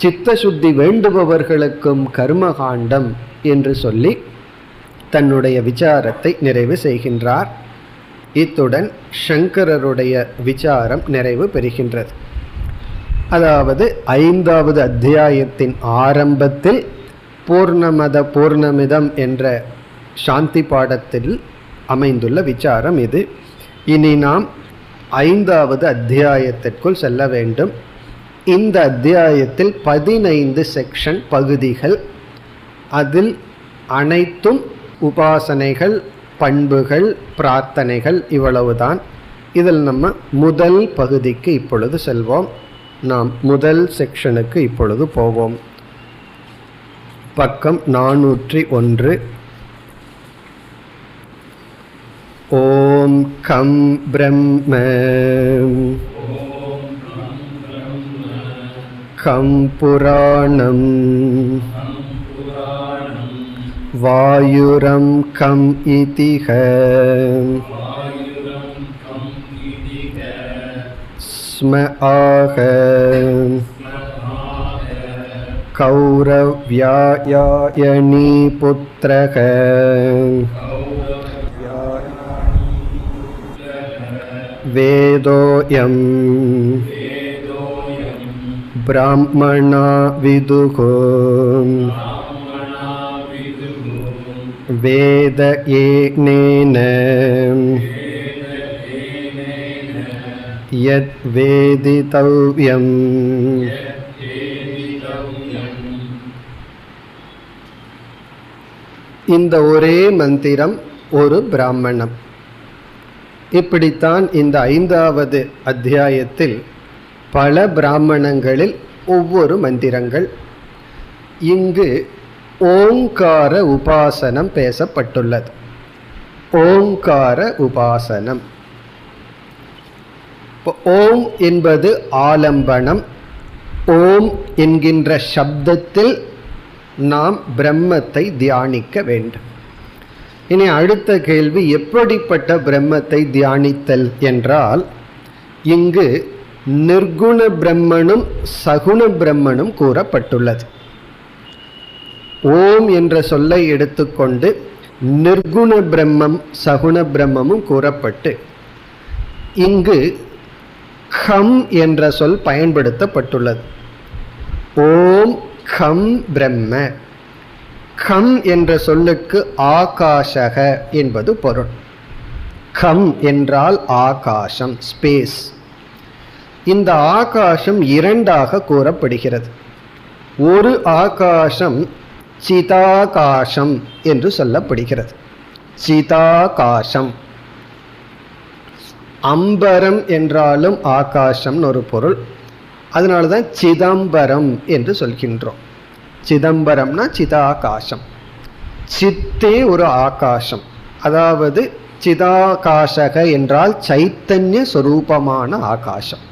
Speaker 1: சித்தசுத்தி வேண்டுபவர்களுக்கும் கர்மகாண்டம் என்று சொல்லி தன்னுடைய விசாரத்தை நிறைவு செய்கின்றார். இத்துடன் சங்கரருடைய விசாரம் நிறைவு பெறுகின்றது. அதாவது 5வது அத்தியாயத்தின் ஆரம்பத்தில் பூர்ணமத பூர்ணமிதம் என்ற சாந்தி பாடத்தில் அமைந்துள்ள விசாரம் இது. இனி நாம் 5வது அத்தியாயத்திற்குள் செல்ல வேண்டும். இந்த அத்தியாயத்தில் 15 செக்ஷன் பகுதிகள், அதில் அனைத்தும் உபாசனைகள், பண்புகள், பிரார்த்தனைகள், இவ்வளவுதான். இதில் நம்ம முதல் பகுதிக்கு இப்பொழுது செல்வோம். நாம் முதல் செக்ஷனுக்கு இப்பொழுது போவோம். பக்கம் 401. ஓம் கம் பிரம்ம கம் புராணம் வாயுரம் கம் இதிஹ ஸ்ம ஆக கௌரவ்யாயாயனி புத்ரக வேதோயம் பிராமணா விதுகோ வேத ஏனேன யத் வேதிதவ்யம். இந்த ஒரே மந்திரம் ஒரு பிராமணம். இப்படித்தான் இந்த 5வது அத்தியாயத்தில் பல பிராமணங்களில் ஒவ்வொரு மந்திரங்கள். இங்கு ஓங்கார உபாசனம் பேசப்பட்டுள்ளது. ஓங்கார உபாசனம். ஓம் என்பது ஆலம்பனம். ஓம் என்கின்ற சப்தத்தில் நாம் பிரம்மத்தை தியானிக்க வேண்டும். இனி அடுத்த கேள்வி, எப்படிப்பட்ட பிரம்மத்தை தியானித்தல் என்றால், இங்கு நிர்குண பிரம்மனும் சகுண பிரம்மனும் கூறப்பட்டுள்ளது. ஓம் என்ற சொல்லை எடுத்துக்கொண்டு நிர்குண பிரம்மம் சகுண பிரம்மமும் கூறப்பட்டு, இங்கு கம் என்ற சொல் பயன்படுத்தப்பட்டுள்ளது. ஓம் கம் பிரம்ம. கம் என்ற சொல்லுக்கு ஆகாஷக என்பது பொருள். கம் என்றால் ஆகாசம், ஸ்பேஸ். இந்த ஆகாசம் இரண்டாக கூறப்படுகிறது. ஒரு ஆகாசம் சிதாகாசம் என்று சொல்லப்படுகிறது. சிதாகாசம். அம்பரம் என்றாலும் ஆகாசம்னு ஒரு பொருள். அதனால தான் சிதம்பரம் என்று சொல்கின்றோம். சிதம்பரம்னா சிதாகாசம். சித்தே ஒரு ஆகாசம். அதாவது சிதாகாசக என்றால் சைத்தன்ய சொரூபமான ஆகாசம்.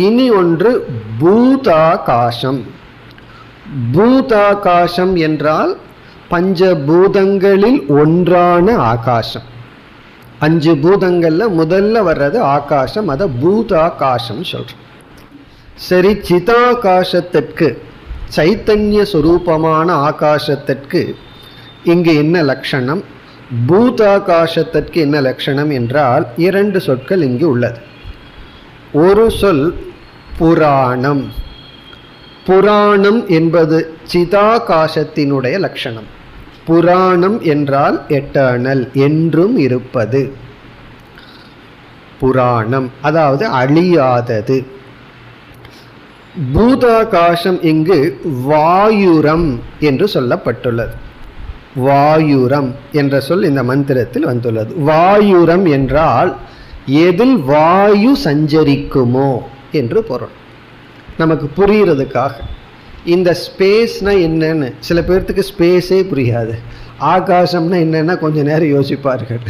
Speaker 1: இனி ஒன்று பூதாகாசம். பூதாகாசம் என்றால் பஞ்சபூதங்களில் ஒன்றான ஆகாசம். 5 பூதங்கள்ல முதல்ல வர்றது ஆகாசம். அதை பூதாகாசம் சொல்றோம். சரி, சிதாகாசத்திற்கு சைத்தன்ய சொரூபமான ஆகாசத்திற்கு இங்கு என்ன லட்சணம், பூதாகாசத்திற்கு என்ன லட்சணம் என்றால் 2 சொற்கள் இங்கு உள்ளது. ஒரு சொல் புராணம். புராணம் என்பது சிதாகாசத்தினுடைய லட்சணம். புராணம் என்றால் எட்டர்னல், என்றும் இருப்பது. புராணம் அதாவது அழியாதது. பூதாகாசம் இங்கு வாயுரம் என்று சொல்லப்பட்டுள்ளது. வாயுரம் என்ற சொல் இந்த மந்திரத்தில் வந்துள்ளது. வாயுரம் என்றால் எதில் வாயு சஞ்சரிக்குமோ என்று பொருள். நமக்கு புரிகிறதுக்காக இந்த ஸ்பேஸ்னா என்னன்னு சில பேர்த்துக்கு ஸ்பேஸே புரியாது. ஆகாசம்னா என்னன்னா கொஞ்ச நேரம் யோசிப்பார்கள்.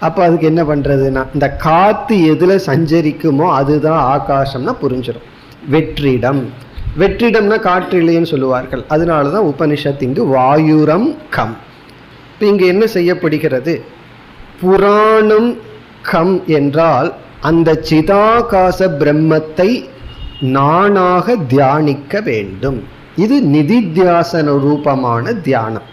Speaker 1: அப்போ அதுக்கு என்ன பண்ணுறதுன்னா, இந்த காற்று எதில் சஞ்சரிக்குமோ அதுதான் ஆகாசம்னா புரிஞ்சிடும். வெற்றிடம், வெற்றிடம்னா காற்று இல்லைன்னு சொல்லுவார்கள். அதனால தான் உபனிஷத் இங்கு வாயுரம் கம். இப்போ இங்கு என்ன செய்யப்படுகிறது, புராணம் கம் என்றால் அந்த சிதாகாச பிரம்மத்தை நானாக தியானிக்க வேண்டும். இது நிதித்தியாசன ரூபமான தியானம்.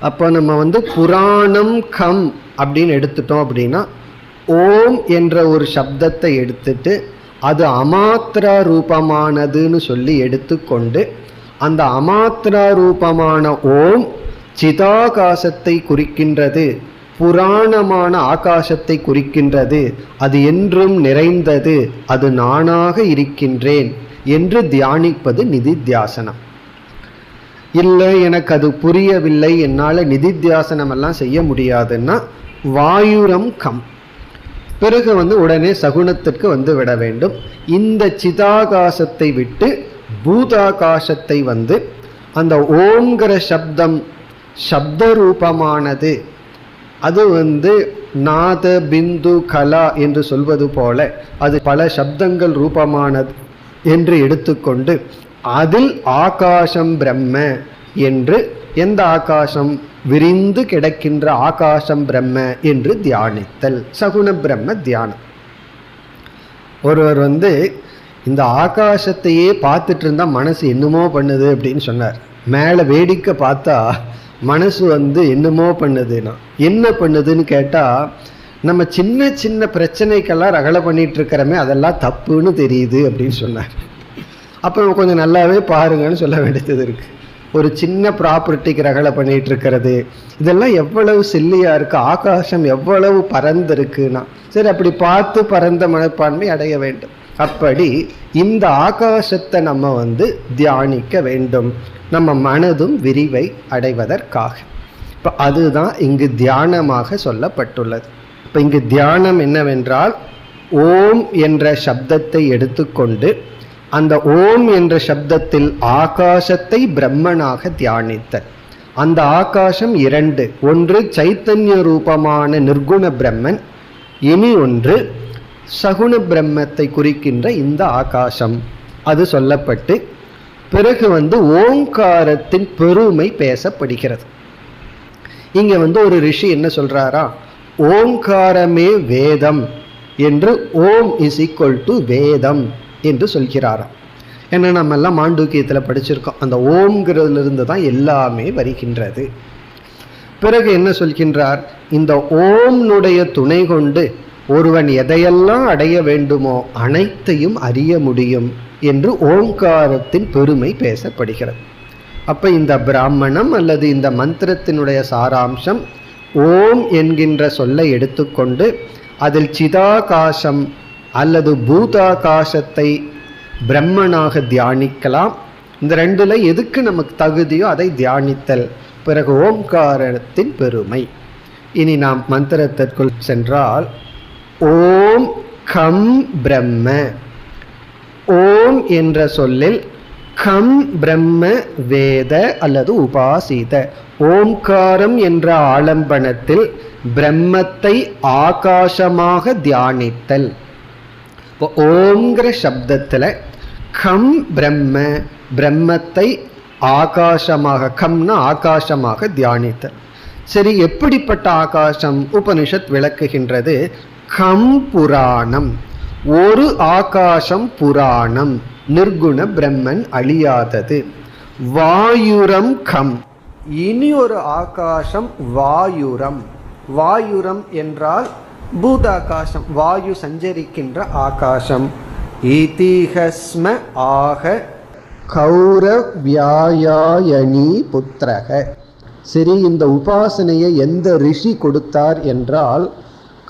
Speaker 1: அப்போ நம்ம புராணம் கம் அப்படின்னு எடுத்துட்டோம் அப்படின்னா, ஓம் என்ற ஒரு சப்தத்தை எடுத்துட்டு அது அமாத்ரா ரூபமானதுன்னு சொல்லி எடுத்துக்கொண்டு அந்த அமாத்ரா ரூபமான ஓம் சிதாகாசத்தை குறிக்கின்றது, புராணமான ஆகாசத்தை குறிக்கின்றது, அது என்றும் நிறைந்தது, அது நானாக இருக்கின்றேன் என்று தியானிப்பது நிதித்தியாசனம். இல்லை எனக்கு அது புரியவில்லை, என்னால் நிதித்தியாசனம் எல்லாம் செய்ய முடியாதுன்னா வாயுரம் கம். பிறகு உடனே சகுனத்திற்கு விட வேண்டும். இந்த சிதாகாசத்தை விட்டு பூதாகாசத்தை அந்த ஓம்ங்கிற சப்தம் சப்த ரூபமானது, அது நாத பிந்து கலா என்று சொல்வது போல அது பல சப்தங்கள் ரூபமானது என்று எடுத்துக்கொண்டு அதில் ஆகாசம் பிரம்ம என்று, எந்த ஆகாசம், விரிந்து கிடக்கின்ற ஆகாசம் பிரம்ம என்று தியானித்தல், சகுண பிரம்ம தியானம். ஒருவர் இந்த ஆகாசத்தையே பார்த்துட்டு இருந்தா மனசு என்னமோ பண்ணுது அப்படின்னு சொன்னார். மேலே வேடிக்கை பார்த்தா மனசு என்னமோ பண்ணுதுன்னா என்ன பண்ணுதுன்னு கேட்டா, நம்ம சின்ன சின்ன பிரச்சனைக்கெல்லாம் ரகலை பண்ணிட்டு இருக்கிறோமே அதெல்லாம் தப்புன்னு தெரியுது அப்படின்னு சொன்னார். அப்போ கொஞ்சம் நல்லாவே பாருங்கன்னு சொல்ல வேண்டியது இருக்கு. ஒரு சின்ன ப்ராப்பர்ட்டிக்கு ரகலை பண்ணிட்டு இருக்கிறது, இதெல்லாம் எவ்வளவு சில்லியா இருக்கு, ஆகாசம் எவ்வளவு பறந்துருக்குன்னா சரி அப்படி பார்த்து பறந்த மனப்பான்மை அடைய வேண்டும். அப்படி இந்த ஆகாசத்தை நம்ம தியானிக்க வேண்டும், நம்ம மனதும் விரிவை அடைவதற்காக. இப்போ அதுதான் இங்கு தியானமாக சொல்லப்பட்டுள்ளது. இப்போ இங்கு தியானம் என்னவென்றால், ஓம் என்ற சப்தத்தை எடுத்துக்கொண்டு அந்த ஓம் என்ற சப்தத்தில் ஆகாசத்தை பிரம்மனாக தியானித்தல். அந்த ஆகாசம் 2, ஒன்று சைத்தன்ய ரூபமான நிர்குண பிரம்மன், இனி ஒன்று சகுண பிரம்மத்தை குறிக்கின்ற இந்த ஆகாசம். அது சொல்லப்பட்டு பிறகு ஓங்காரத்தின் பெருமை பேசப்படுகிறது. இங்க ஒரு ரிஷி என்ன சொல்றாரா, ஓங்காரமே வேதம் என்று, ஓம் இஸ் ஈக்குவல் டு வேதம் என்று சொல்கிறாராம். ஏன்னா நம்ம எல்லாம் மாண்டூக்கியத்தில் படிச்சிருக்கோம், அந்த ஓம்ங்கிறதுல இருந்து தான் எல்லாமே வருகின்றது. பிறகு என்ன சொல்கின்றார், இந்த ஓம்னுடைய துணை கொண்டு ஒருவன் எதையெல்லாம் அடைய வேண்டுமோ அனைத்தையும் அறிய முடியும் என்று ஓங்காரத்தின் பெருமை பேசப்படுகிறது. அப்ப இந்த பிராமணம் அல்லது இந்த மந்திரத்தினுடைய சாராம்சம் ஓம் என்கின்ற சொல்லை எடுத்துக்கொண்டு அதில் சிதாகாசம் அல்லது பூதாகாசத்தை பிரம்மனாக தியானிக்கலாம். இந்த ரெண்டுல எதுக்கு நமக்கு தகுதியோ அதை தியானித்தல். பிறகு ஓம்காரத்தின் பெருமை. இனி நாம் மந்திரத்திற்குள் சென்றால், ஓம் கம் பிரம்ம. ஓம் என்ற சொல்லில் கம் பிரம்ம வேத அல்லது உபாசித. ஓம்காரம் என்ற ஆலம்பனத்தில் பிரம்மத்தை ஆகாசமாக தியானித்தல். இப்போ ஓம்ங்கிற சப்தத்தில் கம் பிரம்ம, பிரம்மத்தை ஆகாசமாக, கம்னா ஆகாசமாக தியானித்தல். சரி, எப்படிப்பட்ட ஆகாசம்? உபனிஷத் விளக்குகின்றது. கம் புராணம், ஒரு ஆகாசம் புராணம் நிர்குண பிரம்மன் அழியாதது. வாயுரம் கம், இனி ஒரு ஆகாசம் வாயுரம். வாயுரம் என்றால் பூதாகாசம், வாயு சஞ்சரிக்கின்ற ஆகாசம். இதிஹஸ்ம ஆக கௌரவ்யாயாயணி புத்திரக. சரி, இந்த உபாசனையை எந்த ரிஷி கொடுத்தார் என்றால்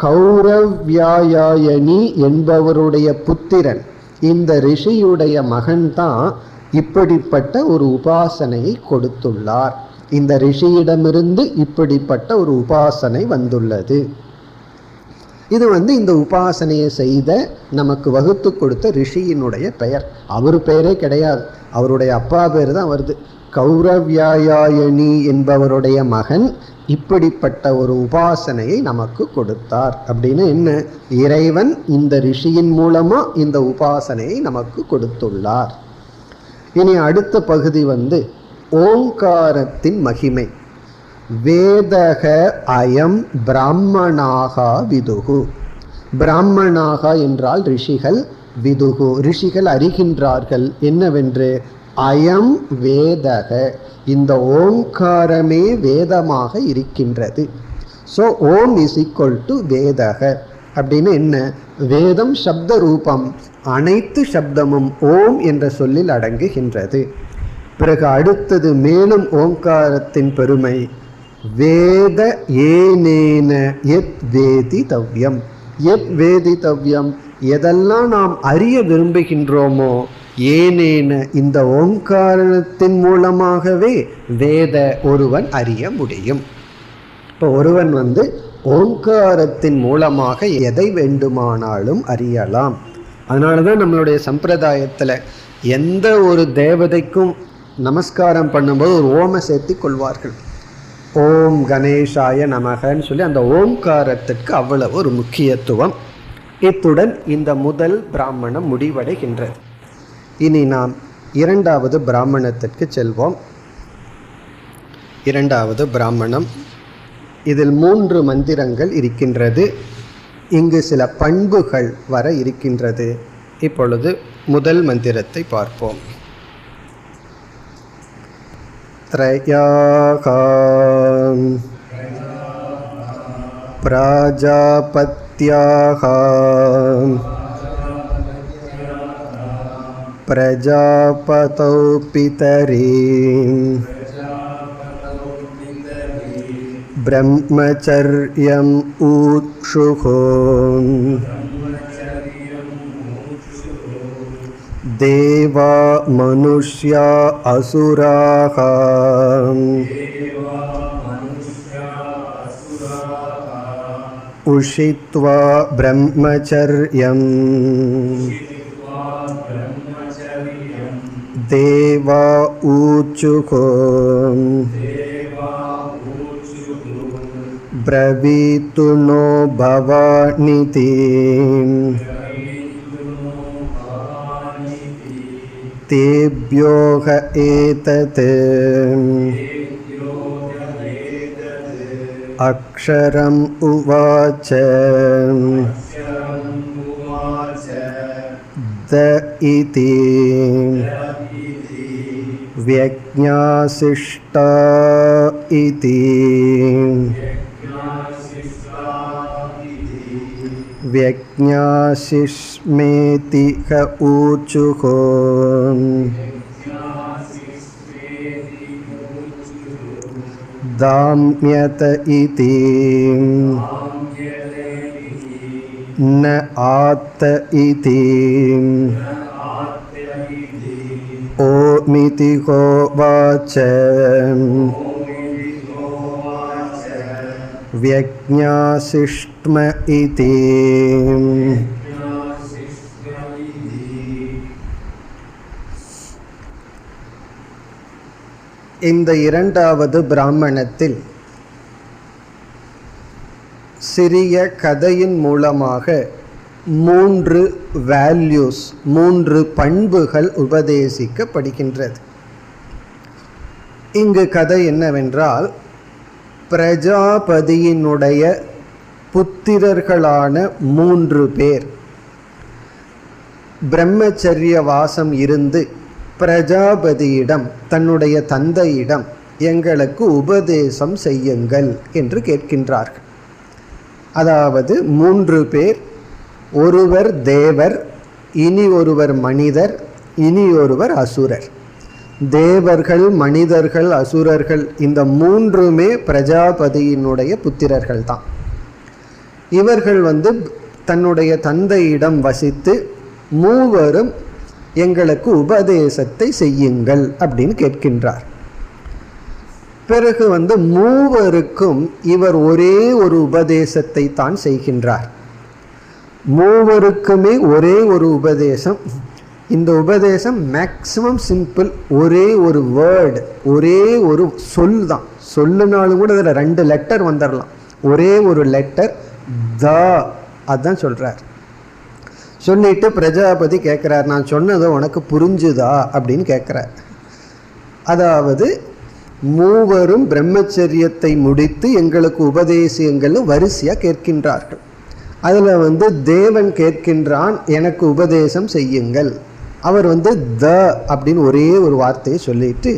Speaker 1: கௌரவ்யாயாயணி என்பவருடைய புத்திரன், இந்த ரிஷியுடைய மகன்தான் இப்படிப்பட்ட ஒரு உபாசனையை கொடுத்துள்ளார். இந்த ரிஷியிடமிருந்து இப்படிப்பட்ட ஒரு உபாசனை வந்துள்ளது. இது இந்த உபாசனையை செய்த நமக்கு வகுத்து கொடுத்த ரிஷியினுடைய பெயர். அவர் பெயரே கிடையாது, அவருடைய அப்பா பேர் தான் வருது. கௌரவ்யாயாயணி என்பவருடைய மகன் இப்படிப்பட்ட ஒரு உபாசனையை நமக்கு கொடுத்தார். அப்படின்னு என்ன, இறைவன் இந்த ரிஷியின் மூலமா இந்த உபாசனையை நமக்கு கொடுத்துள்ளார். இனி அடுத்த பகுதி ஓங்காரத்தின் மகிமை. வேதக அயம் பிராமணாகா விதுகு. பிராமணாகா என்றால் ரிஷிகள், விதுகு ரிஷிகள் அறிகின்றார்கள் என்னவென்று. அயம் வேதக, இந்த ஓங்காரமே வேதமாக இருக்கின்றது. So Om is equal to வேதக. அப்படின்னு என்ன, வேதம் சப்த ரூபம், அனைத்து சப்தமும் ஓம் என்ற சொல்லில் அடங்குகின்றது. பிறகு அடுத்தது மேலும் ஓங்காரத்தின் பெருமை. வேத ஏனேன எத் வேதிதவ்யம். எத் வேதிதவ்யம், எதெல்லாம் நாம் அறிய விரும்புகின்றோமோ, ஏனேன இந்த ஓங்காரத்தின் மூலமாகவே வேத ஒருவன் அறிய முடியும். இப்போ ஒருவன் ஓங்காரத்தின் மூலமாக எதை வேண்டுமானாலும் அறியலாம். அதனால தான் நம்மளுடைய சம்பிரதாயத்தில் எந்த ஒரு தேவதைக்கும் நமஸ்காரம் பண்ணும்போது ஒரு ஓம சேர்த்தி கொள்வார்கள். ஓம் கணேசாய நமகன்னு சொல்லி அந்த ஓம்காரத்திற்கு அவ்வளவு ஒரு முக்கியத்துவம். இத்துடன் இந்த முதல் பிராமணம் முடிவடைகின்றது. இனி நாம் இரண்டாவது பிராமணத்திற்கு செல்வோம். இரண்டாவது பிராமணம், இதில் 3 மந்திரங்கள் இருக்கின்றது. இங்கு சில பண்புகள் வர இருக்கின்றது. இப்பொழுது முதல் மந்திரத்தை பார்ப்போம். த்ரயாகாம் பிராஜாபத்யாகாம் பிரஜாபதௌ பிதரீம் பிரம்மச்சர்யம் ஊக்ஷுஹோம் தேவா மனுஷ்யா அசுராஹ உஷித்வா பிரம்மச்சர்யம் தேவா ஊச்சுகோம் பிரவீத்து நோ பவாநிதி தேப்யோக ஏதத் அக்ஷரம் உவாச்ச த இதி வியக்ஞாசிஷ்டா இதி வியக்ஞாசிஷ்மேதி க ஊச்சுகோ தாம்யத இதி ந ஆத்த இதி ஓமிதி கோவாச்ச வியக்ஞாசிஷ்ம இதி. இந்த இரண்டாவது பிராமணத்தில் சிறிய கதையின் மூலமாக 3 வேல்யூஸ், 3 பண்புகள் உபதேசிக்கப்படுகின்றது. இங்கு கதை என்னவென்றால், பிரஜாபதியினுடைய புத்திரர்களான 3 பேர் பிரம்மச்சரிய வாசம் இருந்து பிரஜாபதியிடம் தன்னுடைய தந்தையிடம் எங்களுக்கு உபதேசம் செய்யுங்கள் என்று கேட்கின்றார்கள். அதாவது 3 பேர், ஒருவர் தேவர், இனி ஒருவர் மனிதர், இனி ஒருவர் அசுரர். தேவர்கள், மனிதர்கள், அசுரர்கள் இந்த 3மே பிரஜாபதியினுடைய புத்திரர்கள் தான். இவர்கள் தன்னுடைய தந்தையிடம் வசித்து மூவரும் எங்களுக்கு உபதேசத்தை செய்யுங்கள் அப்படின்னு கேட்கின்றார். பிறகு மூவருக்கும் இவர் ஒரே ஒரு உபதேசத்தை தான் செய்கின்றார். மூவருக்குமே ஒரே ஒரு உபதேசம். இந்த உபதேசம் மேக்சிமம் சிம்பிள், ஒரே ஒரு வேர்டு, ஒரே ஒரு சொல் தான். சொல்லுனாலும் கூட அதில் 2 லெட்டர் வந்துடலாம். ஒரே ஒரு லெட்டர் த, அதுதான் சொல்றார். சொல்லிட்டு பிரஜாபதி கேட்குறார், நான் சொன்னதை உனக்கு புரிஞ்சுதா அப்படின்னு கேட்குறார். அதாவது மூவரும் பிரம்மச்சரியத்தை முடித்து எங்களுக்கு உபதேசியங்கள் வரிசையாக கேட்கின்றார்கள். அதில் தேவன் கேட்கின்றான், எனக்கு உபதேசம் செய்யுங்கள். அவர் த அப்படின்னு ஒரே ஒரு வார்த்தையை சொல்லிட்டு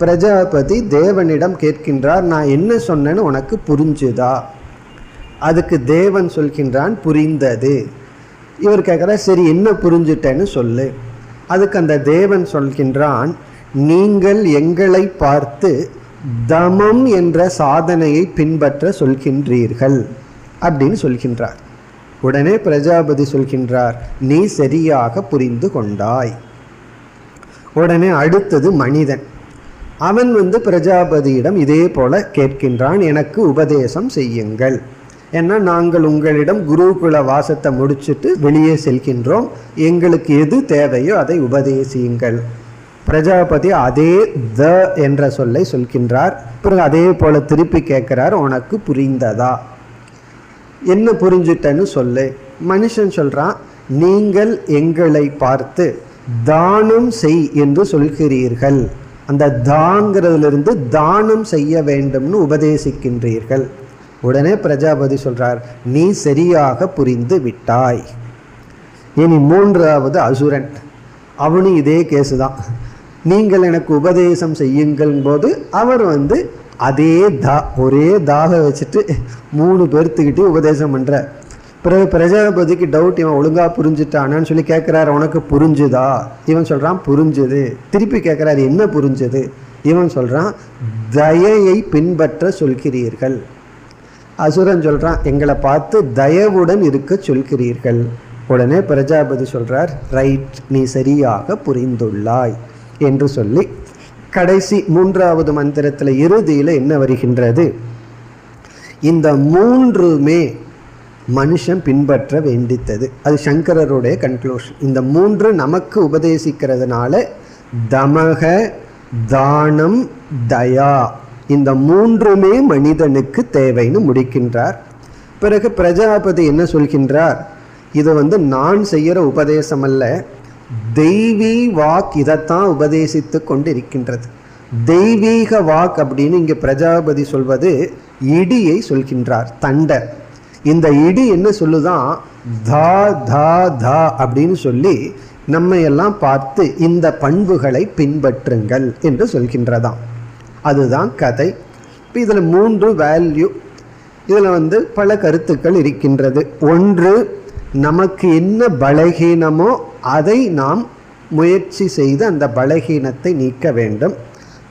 Speaker 1: பிரஜாபதி தேவனிடம் கேட்கின்றார், நான் என்ன சொன்னேன்னு உனக்கு புரிஞ்சுதா? அதுக்கு தேவன் சொல்கின்றான், புரிந்தது. இவர் கேட்குறார், சரி என்ன புரிஞ்சுட்டேன்னு சொல்லு. அதுக்கு அந்த தேவன் சொல்கின்றான், நீங்கள் எங்களை பார்த்து தமம் என்ற சாதனையை பின்பற்ற சொல்கின்றீர்கள் அப்படின்னு சொல்கின்றார். உடனே பிரஜாபதி சொல்கின்றார், நீ சரியாக புரிந்து கொண்டாய். உடனே அடுத்தது மனிதன். அவன் பிரஜாபதியிடம் இதே போல கேட்கின்றான், எனக்கு உபதேசம் செய்யுங்கள். ஏன்னா நாங்கள் உங்களிடம் குருகுல வாசத்தை முடிச்சுட்டு வெளியே செல்கின்றோம், எங்களுக்கு எது தேவையோ அதை உபதேசியுங்கள். பிரஜாபதி அதே த என்ற சொல்லை சொல்கின்றார். பிறகு அதே போல திருப்பி கேட்கிறார், உனக்கு புரிந்ததா? என்ன புரிஞ்சுட்டேன்னு சொல்லு. மனுஷன் சொல்றான், நீங்கள் எங்களை பார்த்து தானம் செய் என்று சொல்கிறீர்கள். அந்த தாங்கிறதுலிருந்து தானம் செய்ய வேண்டும்னு உபதேசிக்கின்றீர்கள். உடனே பிரஜாபதி சொல்றார், நீ சரியாக புரிந்து விட்டாய். இனி 3வது அசுரன். அவனும் இதே கேஸு தான். நீங்கள் எனக்கு உபதேசம் செய்யுங்கள் போது அவர் அதே ஒரே தாக வச்சுட்டு 3 பேர்த்துக்கிட்டே உபதேசம் பண்ற. பிறகு பிரஜாபதிக்கு டவுட், இவன் ஒழுங்கா புரிஞ்சுட்டானான்னு சொல்லி கேட்கிறாரு, உனக்கு புரிஞ்சுதா? இவன் சொல்றான், புரிஞ்சுது. திருப்பி கேட்கிறாரு, என்ன புரிஞ்சுது? இவன் சொல்றான், தயையை பின்பற்ற சொல்கிறீர்கள். அசுரன் சொல்றான், எங்களை பார்த்து தயவுடன் இருக்க சொல்கிறீர்கள். உடனே பிரஜாபதி சொல்றார், ரைட், நீ சரியாக புரிந்துள்ளாய் என்று சொல்லி கடைசி 3வது மந்திரத்தில் இறுதியில் என்ன வருகின்றது? இந்த 3மே மனுஷன் பின்பற்ற வேண்டித்தது. அது சங்கரருடைய கன்க்ளூஷன். இந்த 3 நமக்கு உபதேசிக்கிறதுனால தமக, தானம், தயா, இந்த 3மே மனிதனுக்கு தேவைன்னு முடிக்கின்றார். பிறகு பிரஜாபதி என்ன சொல்கின்றார்? இது நான் செய்கிற உபதேசம் அல்ல, தெய்வீ வாக் இதைத்தான் உபதேசித்து கொண்டு இருக்கின்றது. தெய்வீக வாக் அப்படின்னு இங்கே பிரஜாபதி சொல்வது இடியை சொல்கின்றார், தண்டர். இந்த இடி என்ன சொல்லுதான்? தா தா தா அப்படின்னு சொல்லி நம்ம எல்லாம் பார்த்து இந்த பண்புகளை பின்பற்றுங்கள் என்று சொல்கின்றதாம். அதுதான் கதை. இப்போ இதில் 3 வேல்யூ. இதில் பல கருத்துக்கள் இருக்கின்றது. ஒன்று, நமக்கு என்ன பலகீனமோ அதை நாம் முயற்சி செய்து அந்த பலகீனத்தை நீக்க வேண்டும்.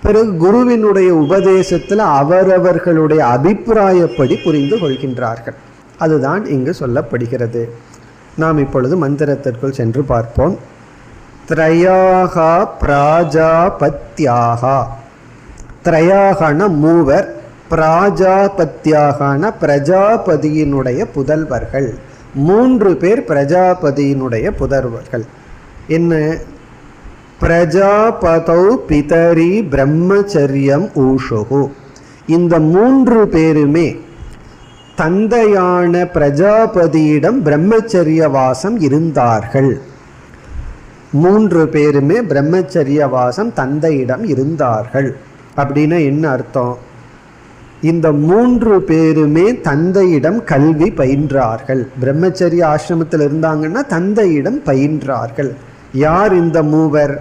Speaker 1: பிறகு குருவினுடைய உபதேசத்தில் அவரவர்களுடைய அபிப்பிராயப்படி புரிந்து கொள்கின்றார்கள். அதுதான் இங்கு சொல்லப்படுகிறது. நாம் இப்பொழுது மந்திரத்திற்குள் சென்று பார்ப்போம். த்ரயாகா பிராஜாபத்யாகா. த்ரயாகன 3, பிராஜாபத்யாகன பிரஜாபதியினுடைய புதல்வர்கள். 3 பேர் பிரஜாபதியினுடைய புதல்வர்கள். என்ன? பிரஜாபதௌ பிதரி பிரம்மச்சரியம் ஊஷுகு. இந்த 3 பேருமே தந்தையான பிரஜாபதியிடம் பிரம்மச்சரிய வாசம் இருந்தார்கள். 3 பேருமே பிரம்மச்சரிய வாசம் தந்தையிடம் இருந்தார்கள். அப்படின்னா என்ன அர்த்தம்? இந்த 3 பேருமே தந்தையிடம் கல்வி பயின்றார்கள். பிரம்மச்சரிய ஆசிரமத்தில் இருந்தாங்கன்னா தந்தையிடம் பயின்றார்கள். யார் இந்த 3?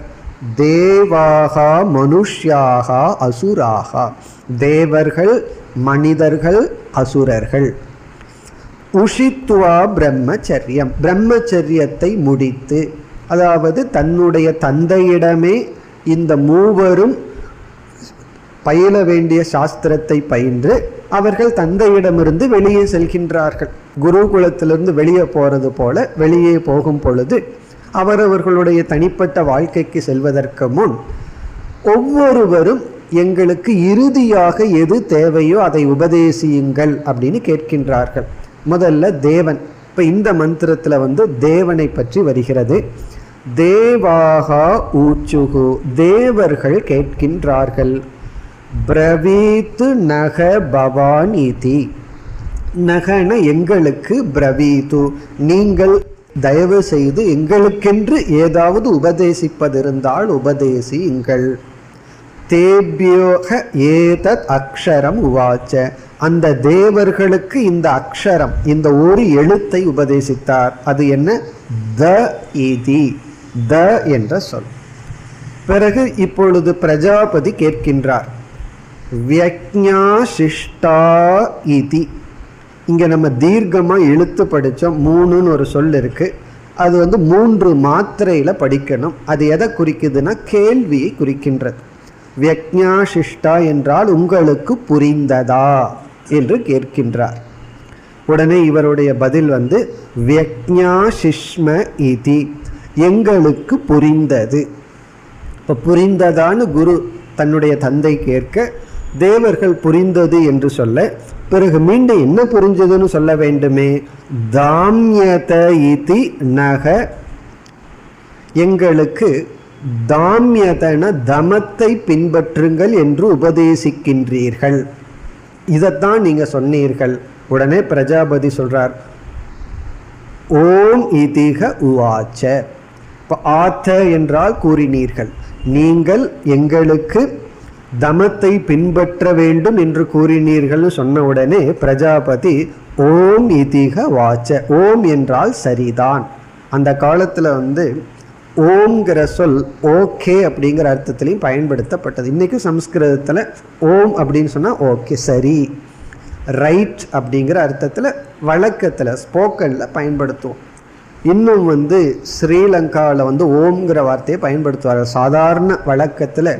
Speaker 1: தேவாகா மனுஷ்யாகா அசுராகா. தேவர்கள், மனிதர்கள், அசுரர்கள். உஷித்வா பிரம்மச்சரியம், பிரம்மச்சரியத்தை முடித்து, அதாவது தன்னுடைய தந்தையிடமே இந்த 3 பயில வேண்டிய சாஸ்திரத்தை பயின்று அவர்கள் தந்தையிடமிருந்து வெளியே செல்கின்றார்கள். குருகுலத்திலிருந்து வெளியே போறது போல வெளியே போகும் பொழுது அவரவர்களுடைய தனிப்பட்ட வாழ்க்கைக்கு செல்வதற்கு முன் ஒவ்வொருவரும் எங்களுக்கு இறுதியாக எது தேவையோ அதை உபதேசியுங்கள் அப்படின்னு கேட்கின்றார்கள். முதல்ல தேவன். இப்போ இந்த மந்திரத்தில் தேவனை பற்றி வருகிறது. தேவாகா ஊச்சுகு, தேவர்கள் கேட்கின்றார்கள். பிரவீத்து நக பவானிதி, நகன எங்களுக்கு, பிரவீத்து நீங்கள் தயவு செய்து எங்களுக்கென்று ஏதாவது உபதேசிப்பதிருந்தால் உபதேசியுங்கள். தேபியோக ஏதத் அக்ஷரம் உவாச்ச, அந்த தேவர்களுக்கு இந்த அக்ஷரம், இந்த ஒரு எழுத்தை உபதேசித்தார். அது என்ன? த இதி, த என்ற சொல். பிறகு இப்பொழுது பிரஜாபதி கேட்கின்றார். வியக்ஞாசிஷ்டா இதி, இங்கே நம்ம தீர்க்கமாக இழுத்து படித்தோம். 3ன்னு ஒரு சொல் இருக்கு. அது 3 மாத்திரையில் படிக்கணும். அது எதை குறிக்குதுன்னா கேள்வியை குறிக்கின்றது. வியக்ஞாசிஷ்டா என்றால் உங்களுக்கு புரிந்ததா என்று கேட்கின்றார். உடனே இவருடைய பதில் வியக்ஞாசிஷ்ம இதி, எங்களுக்கு புரிந்தது. இப்போ புரிந்ததான்னு குரு தன்னுடைய தந்தை கேட்க, தேவர்கள் புரிந்தது என்று சொல்ல, பிறகு மீண்டும் என்ன புரிஞ்சதுன்னு சொல்ல வேண்டுமே. தாம்யத இதி நக, எங்களுக்கு தாம்யதன தமத்தை பின்பற்றுங்கள் என்று உபதேசிக்கின்றீர்கள். இதைத்தான் நீங்க சொன்னீர்கள். உடனே பிரஜாபதி சொல்றார், ஓம் இதிக உவாச்ச. இப்போ ஆத்த என்றால் கூறினீர்கள், நீங்கள் எங்களுக்கு தமத்தை பின்பற்ற வேண்டும் என்று கூறினீர்கள் சொன்ன உடனே பிரஜாபதி ஓம் இதிக வாச்ச, ஓம் என்றால் சரிதான். அந்த காலத்தில் ஓம்ங்கிற சொல் ஓகே அப்படிங்கிற அர்த்தத்திலையும் பயன்படுத்தப்பட்டது. இன்றைக்கி சம்ஸ்கிருதத்தில் ஓம் அப்படின்னு சொன்னால் ஓகே, சரி, ரைட் அப்படிங்கிற அர்த்தத்தில் வழக்கத்தில் ஸ்போக்கனில் பயன்படுத்துவோம். இன்னும் ஸ்ரீலங்காவில் ஓம்ங்கிற வார்த்தையை பயன்படுத்துவார்கள். சாதாரண வழக்கத்தில்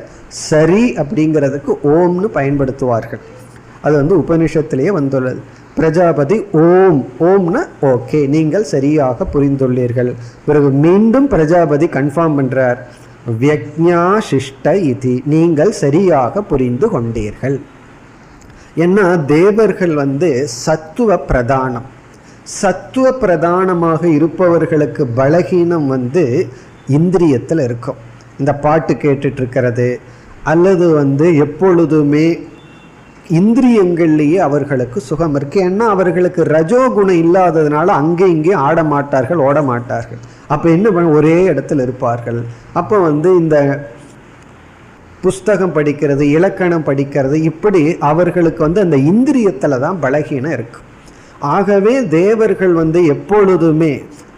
Speaker 1: சரி அப்படிங்கிறதுக்கு ஓம்னு பயன்படுத்துவார்கள். அது உபனிஷத்திலேயே வந்துள்ளது. பிரஜாபதி ஓம், ஓம்னா ஓகே, நீங்கள் சரியாக புரிந்துள்ளீர்கள். பிறகு மீண்டும் பிரஜாபதி கன்ஃபார்ம் பண்றார், வியக்ஞாசிஷ்ட இதி, நீங்கள் சரியாக புரிந்து கொண்டீர்கள். ஏன்னா தேவர்கள் சத்துவ பிரதானம், சத்துவ பிரதானமாக இருப்பவர்களுக்கு பலகீனம் இந்திரியத்தில் இருக்கும். இந்த பாட்டு கேட்டுட்டு இருக்கிறது அல்லது எப்பொழுதுமே இந்திரியங்கள்லேயே அவர்களுக்கு சுகம் இருக்கு. ஏன்னா அவர்களுக்கு ரஜோகுணம் இல்லாததுனால அங்கே இங்கே ஆட மாட்டார்கள், ஓட மாட்டார்கள். அப்போ என்ன பண்ண, ஒரே இடத்துல இருப்பார்கள். அப்போ இந்த புஸ்தகம் படிக்கிறது, இலக்கணம் படிக்கிறது, இப்படி அவர்களுக்கு அந்த இந்திரியத்தில் தான் பலகீனம் இருக்கும். ஆகவே தேவர்கள் எப்பொழுதுமே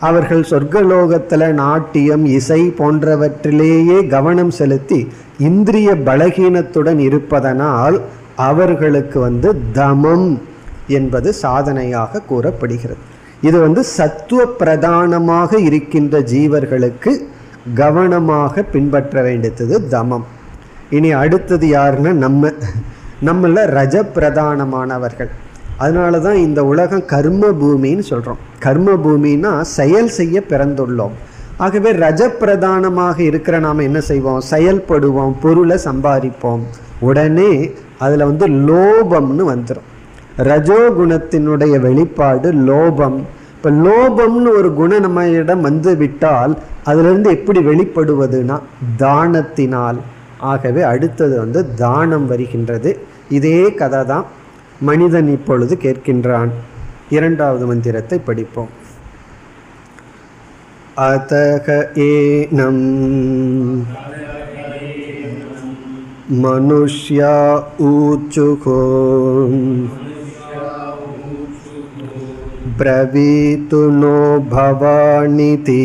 Speaker 1: அவர்கள் சொர்க்கலோகத்தில் நாட்டியம், இசை போன்றவற்றிலேயே கவனம் செலுத்தி இந்திரிய பலகீனத்துடன் இருப்பதனால் அவர்களுக்கு தமம் என்பது சாதனையாக கூறப்படுகிறது. இது சத்துவ பிரதானமாக இருக்கின்ற ஜீவர்களுக்கு கவனமாக பின்பற்ற வேண்டியது தமம். இனி அடுத்தது யாருன்னா நம்மள ரஜ பிரதானமானவர்கள். அதனால தான் இந்த உலகம் கர்ம பூமின்னு சொல்கிறோம். கர்ம பூமின்னா செயல் செய்ய பிறந்துள்ளோம். ஆகவே ரஜ பிரதானமாக இருக்கிற நாம் என்ன செய்வோம், செயல்படுவோம், பொருளை சம்பாதிப்போம். உடனே அதில் லோபம்னு வந்துடும். ரஜோகுணத்தினுடைய வெளிப்பாடு லோபம். இப்போ லோபம்னு ஒரு குணம் நம்மிடம் விட்டால் அதிலிருந்து எப்படி வெளிப்படுவதுனா தானத்தினால். ஆகவே அடுத்தது தானம் வருகின்றது. இதே கதை தான் மனிதன் இப்பொழுது கேட்கின்றான். 2வது மந்திரத்தை படிப்போம். அதக ஏனம் मनुष्या ऊचुः ब्रवीतु नो भवानिति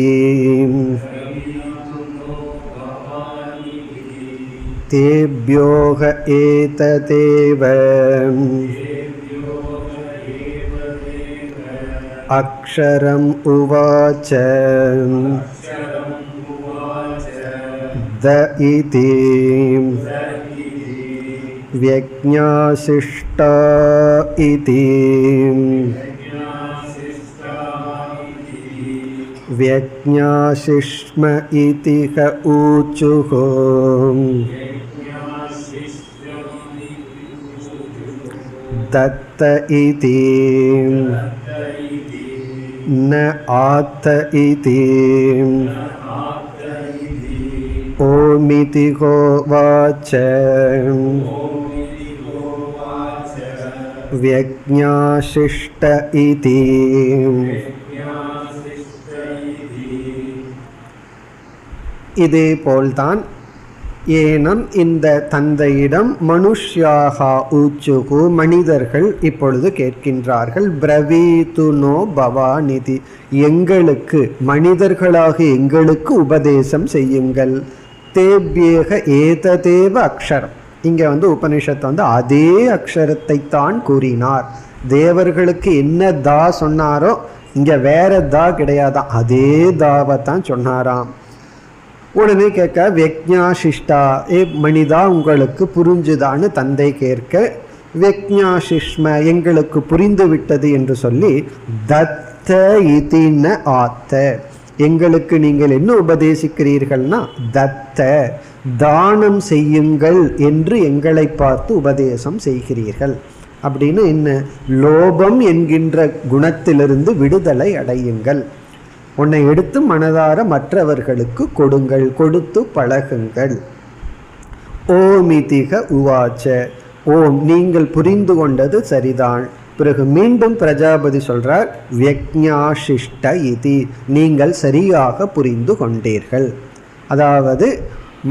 Speaker 1: तेभ्योह एतदेव अक्षरम् उवाच द इति व्यज्ञाशिष्टा इति व्यज्ञाशिष्म इति ह ऊचुः दत्त इति न आत्त इति ओमिति होवाच व्यज्ञाशिष्ट इति இதே போல்தான் ஏனம் இந்த தந்தையிடம் மனுஷ்யாகா ஊச்சுகு மனிதர்கள் இப்பொழுது கேட்கின்றார்கள். பிரவீது நோ பவாநிதி, எங்களுக்கு மனிதர்களாக எங்களுக்கு உபதேசம் செய்யுங்கள். தேவ்யேக ஏததேவ அக்ஷரம், இங்கே உபனிஷத்து அதே அக்ஷரத்தை தான் கூறினார். தேவர்களுக்கு என்ன தா சொன்னாரோ இங்கே வேற தா கிடையாதான், அதே தாவை தான் சொன்னாராம். உடனே கேட்க வியக்ஞாசிஷ்டா, ஏ மனிதா உங்களுக்கு புரிஞ்சுதான்னு தந்தை கேட்க, வியக்ஞாசிஷ்ம எங்களுக்கு புரிந்து விட்டது என்று சொல்லி, தத்த இதின ஆத்த, எங்களுக்கு நீங்கள் என்ன உபதேசிக்கிறீர்கள்னா தத்த தானம் செய்யுங்கள் என்று எங்களை பார்த்து உபதேசம் செய்கிறீர்கள். அப்படின்னு என்ன, லோபம் என்கின்ற குணத்திலிருந்து விடுதலை அடையுங்கள், உன்னை எடுத்து மனதார மற்றவர்களுக்கு கொடுங்கள், கொடுத்து பழகுங்கள். ஓமிதிக உவாச்ச, ஓம் நீங்கள் புரிந்து கொண்டது சரிதான். பிறகு மீண்டும் பிரஜாபதி சொல்றார், வியக்ஞாசிஷ்ட இதி, நீங்கள் சரியாக புரிந்து கொண்டீர்கள். அதாவது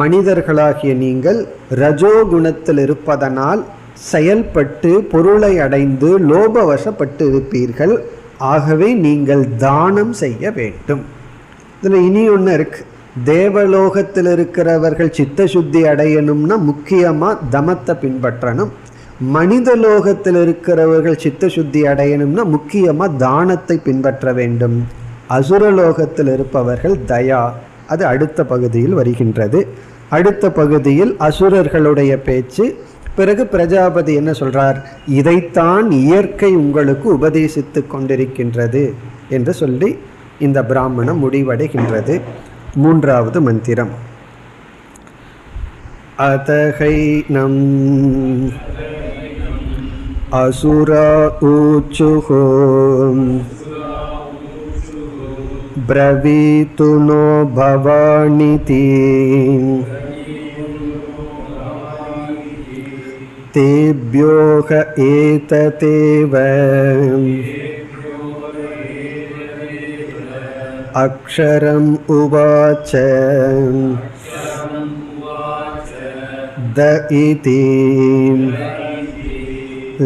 Speaker 1: மனிதர்களாகிய நீங்கள் ரஜோகுணத்தில் இருப்பதனால் செயல்பட்டு பொருளை அடைந்து லோபவசப்பட்டு இருப்பீர்கள். ஆகவே நீங்கள் தானம் செய்ய வேண்டும். இதில் இனி ஒன்று இருக்கு, தேவலோகத்தில் இருக்கிறவர்கள் சித்த சுத்தி அடையணும்னா முக்கியமாக தமத்தை பின்பற்றணும். மனித லோகத்தில் இருக்கிறவர்கள் சித்த சுத்தி அடையணும்னா முக்கியமாக தானத்தை பின்பற்ற வேண்டும். அசுரலோகத்தில் இருப்பவர்கள் தயா, அது அடுத்த பகுதியில் வருகின்றது. அடுத்த பகுதியில் அசுரர்களுடைய பேச்சு. பிறகு பிரஜாபதி என்ன சொல்றார், இதைத்தான் இயற்கை உங்களுக்கு உபதேசித்து கொண்டிருக்கின்றது என்று சொல்லி இந்த பிராமணம் முடிவடைகின்றது. மூன்றாவது மந்திரம். அதஹைனம் அசுரா ஊச்சுஹோ பிரவீது நோ பவானிதி தேப்யோக ஏததேவ அக்ஷரம் உவாச்ச த இதி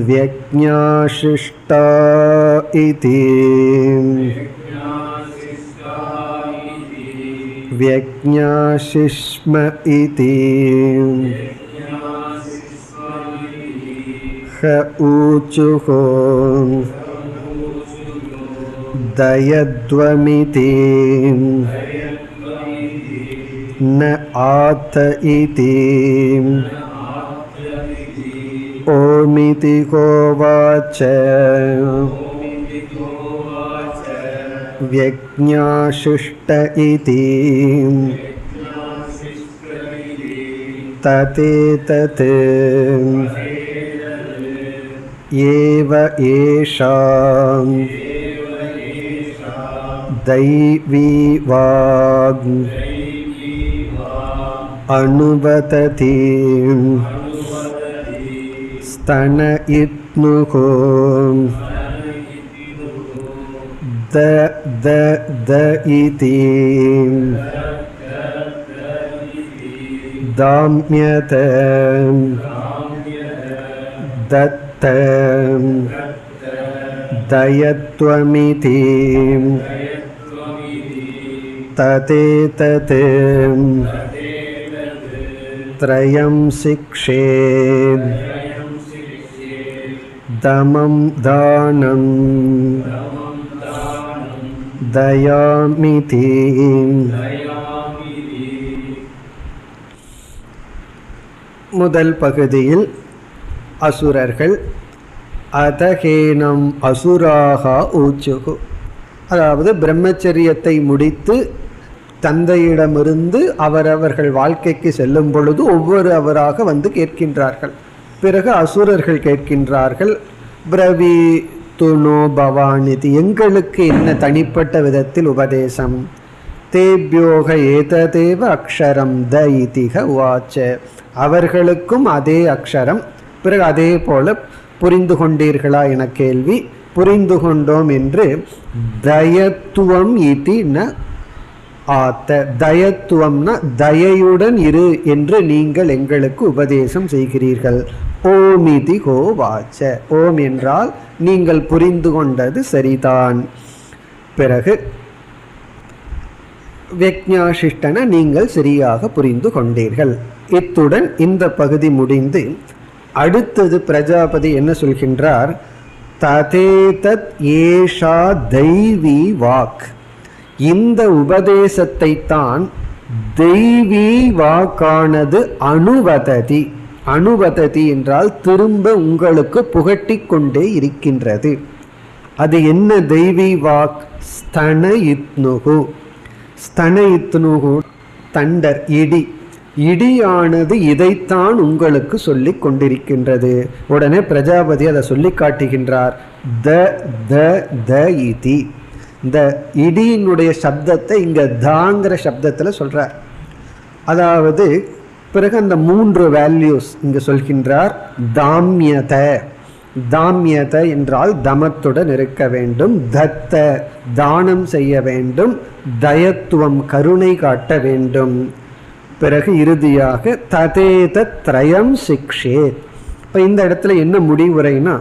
Speaker 1: வியக்ஞாசிஷ்டா இதி வியக்ஞாசிஷ்ம இதி ஊச்சுஹோ தயத்வமிதி ந ஆத்த இதி ஓமிதி கோவாச்ச வியக்ஞாசிஷ்ட இதி ததேதத் ஏவ ஏஷாம் தைவி வாக் அனுவததி ஸ்தன இத்னுகோ த த த இதி தாம்யத தத்த தயத்வமிதி ததேதத் த்ரயம் சிக்ஷேத் தமம் தானம் தயாமிதி. முதல் பகுதியில் அசுரர்கள் அதகேனம் அசுராக ஊச்சுகு, அதாவது பிரம்மச்சரியத்தை முடித்து தந்தையிடமிருந்து அவரவர்கள் வாழ்க்கைக்கு செல்லும் பொழுது ஒவ்வொருவராக வந்து கேட்கின்றார்கள். பிறகு அசுரர்கள் கேட்கின்றார்கள், பிரவீதுனோ பவானிதி, எங்களுக்கு என்ன தனிப்பட்ட விதத்தில் உபதேசம். தேப்யோக ஏததேவ அக்ஷரம் த இதிக உவாச்ச, அவர்களுக்கும் அதே அக்ஷரம். பிறகு அதே போல புரிந்து கொண்டீர்களா என கேள்வி. புரிந்து கொண்டோம் என்று தயத்துவம் இதி ந ஆத்த, தயத்துவம்னா தயையுடன் இரு என்று நீங்கள் எங்களுக்கு உபதேசம் செய்கிறீர்கள். ஓமிதி கோவாச்ச, ஓம் என்றால் நீங்கள் புரிந்து கொண்டது சரிதான். பிறகு விக்ஞாசிஷ்டன, நீங்கள் சரியாக புரிந்து கொண்டீர்கள். இத்துடன் இந்த பகுதி முடிந்து அடுத்தது பிரஜாபதி என்ன சொல்கின்றார், ததேதத் ஏஷா தெய்வீ வாக், இந்த உபதேசத்தை தான் தெய்வீ வாக்கானது அனுவததி. அனுவததி என்றால் திரும்ப உங்களுக்கு புகட்டி கொண்டே இருக்கின்றது. அது என்ன தெய்வீ வாக்? ஸ்தனயித்னுகு. ஸ்தனயித்னுகு தண்டர், இடி. இடியானது இதைத்தான் உங்களுக்கு சொல்லி கொண்டிருக்கின்றது. உடனே பிரஜாபதி அதை சொல்லி காட்டுகின்றார். த த த இதி, இந்த இடியினுடைய சப்தத்தை இங்க தாங்கிற சப்தத்துல சொல்றார். அதாவது பிறகு அந்த 3 வேல்யூஸ் இங்க சொல்கின்றார். தாம்யத, தாம்யத என்றால் தமத்துடன் இருக்க வேண்டும். தத்த, தானம் செய்ய வேண்டும். தயத்துவம், கருணை காட்ட வேண்டும். பிறகு இறுதியாக ததேத த்ரயம் சிக்ஷேத். இப்ப இந்த இடத்துல என்ன முடிவுரைனா,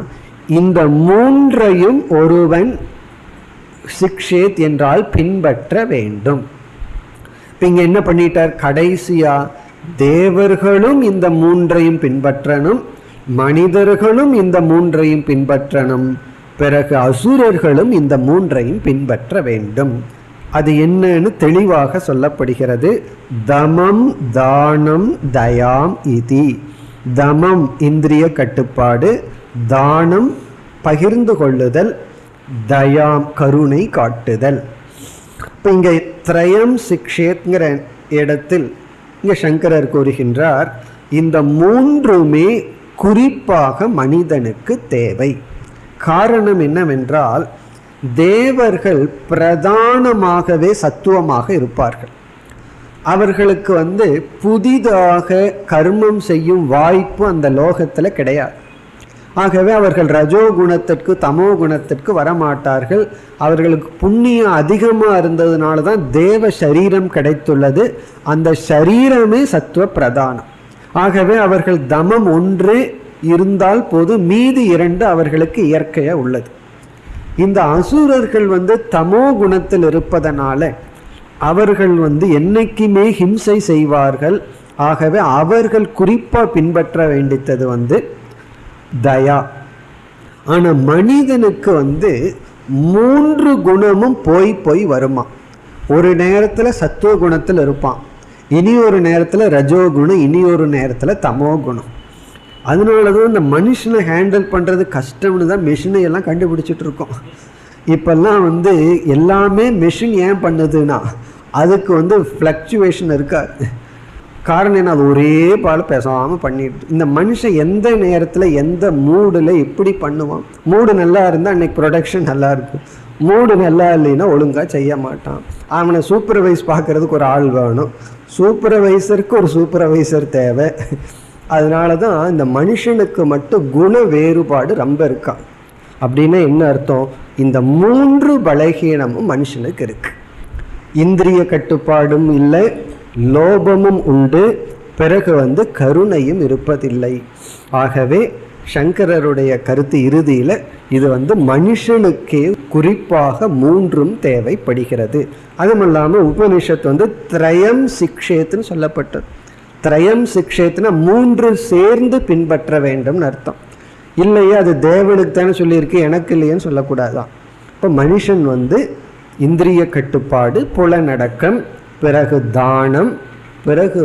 Speaker 1: இந்த 3ஐயும் ஒருவன் சிக்ஷேத் என்றால் பின்பற்ற வேண்டும். இங்க என்ன பண்ணிட்டார், கடைசியா தேவர்களும் இந்த 3ஐயும் பின்பற்றணும், மனிதர்களும் இந்த 3ஐயும் பின்பற்றணும், பிறகு அசுரர்களும் இந்த 3ஐயும் பின்பற்ற வேண்டும். அது என்னன்னு தெளிவாக சொல்லப்படுகிறது. தமம் தானம் தயாம் இதி. தமம் இந்திரிய கட்டுப்பாடு, தானம் பகிர்ந்து கொள்ளுதல், தயாம் கருணை காட்டுதல். இப்போ இங்கே த்ரயம் சிக்ஷேத்ங்கிற இடத்தில் இங்கே சங்கரர் கூறுகின்றார், இந்த 3மே குறிப்பாக மனிதனுக்கு தேவை. காரணம் என்னவென்றால், தேவர்கள் பிரதானமாகவே சத்துவமாக இருப்பார்கள். அவர்களுக்கு புதிதாக கர்மம் செய்யும் வாய்ப்பு அந்த லோகத்தில் கிடையாது. ஆகவே அவர்கள் ரஜோகுணத்திற்கு தமோ குணத்திற்கு வரமாட்டார்கள். அவர்களுக்கு புண்ணியம் அதிகமாக இருந்ததுனால தான் தேவ சரீரம் கிடைத்துள்ளது. அந்த சரீரமே சத்துவ பிரதானம். ஆகவே அவர்கள் தமம் 1 இருந்தால் போது, மீதி 2 அவர்களுக்கு இயற்கையாக உள்ளது. இந்த அசுரர்கள் தமோ குணத்தில் இருப்பதனால அவர்கள் என்னைக்குமே ஹிம்சை செய்வார்கள். ஆகவே அவர்கள் குறிப்பாக பின்பற்ற வேண்டியது தயா. ஆனா மனிதனுக்கு 3 குணமும் போய் வருமா. ஒரு நேரத்துல சத்துவ குணத்தில் இருப்பான், இனி ஒரு நேரத்துல ரஜோகுணம், இனி ஒரு நேரத்துல தமோ குணம். அதனாலதான் இந்த மனுஷனை ஹேண்டில் பண்றது கஷ்டம்னு தான் மெஷினை எல்லாம் கண்டுபிடிச்சிட்டு இருக்கோம். இப்பெல்லாம் எல்லாமே மெஷின் ஏன் பண்ணுதுன்னா அதுக்கு ஃப்ளக்சுவேஷன் இருக்காது. காரணம் என்ன, அது ஒரே பால் பேசாமல் பண்ணிட்டு. இந்த மனுஷன் எந்த நேரத்தில் எந்த மூடில் எப்படி பண்ணுவான். மூடு நல்லா இருந்தால் அன்னைக்கு ப்ரொடக்ஷன் நல்லா இருக்கும். மூடு நல்லா இல்லைன்னா ஒழுங்காக செய்ய மாட்டான். அவனை சூப்பர்வைஸ் பார்க்குறதுக்கு ஒரு ஆள் வேணும், சூப்பர்வைசருக்கு ஒரு சூப்பர்வைசர் தேவை. அதனால தான் இந்த மனுஷனுக்கு மட்டும் குண வேறுபாடு ரொம்ப இருக்கான். அப்படின்னா என்ன அர்த்தம், இந்த 3 பலகீனமும் மனுஷனுக்கு இருக்கு. இந்திரிய கட்டுப்பாடும் இல்லை, லோபமும் உண்டு, பிறகு கருணையும் இருப்பதில்லை. ஆகவே சங்கரருடைய கருத்து இறுதியில் இது மனுஷனுக்கே குறிப்பாக மூன்றும் தேவைப்படுகிறது. அதுவும் இல்லாமல் உபனிஷத்து திரயம் சிக்ஷேத்துன்னு சொல்லப்பட்டது. திரயம் சிக்ஷேத்துனா மூன்று சேர்ந்து பின்பற்ற வேண்டும்னு அர்த்தம். இல்லையே அது தேவனுக்கு தானே சொல்லியிருக்கு, எனக்கு இல்லையேன்னு சொல்லக்கூடாதான். இப்போ மனுஷன் இந்திரிய கட்டுப்பாடு, புலனடக்கம், பிறகு தானம், பிறகு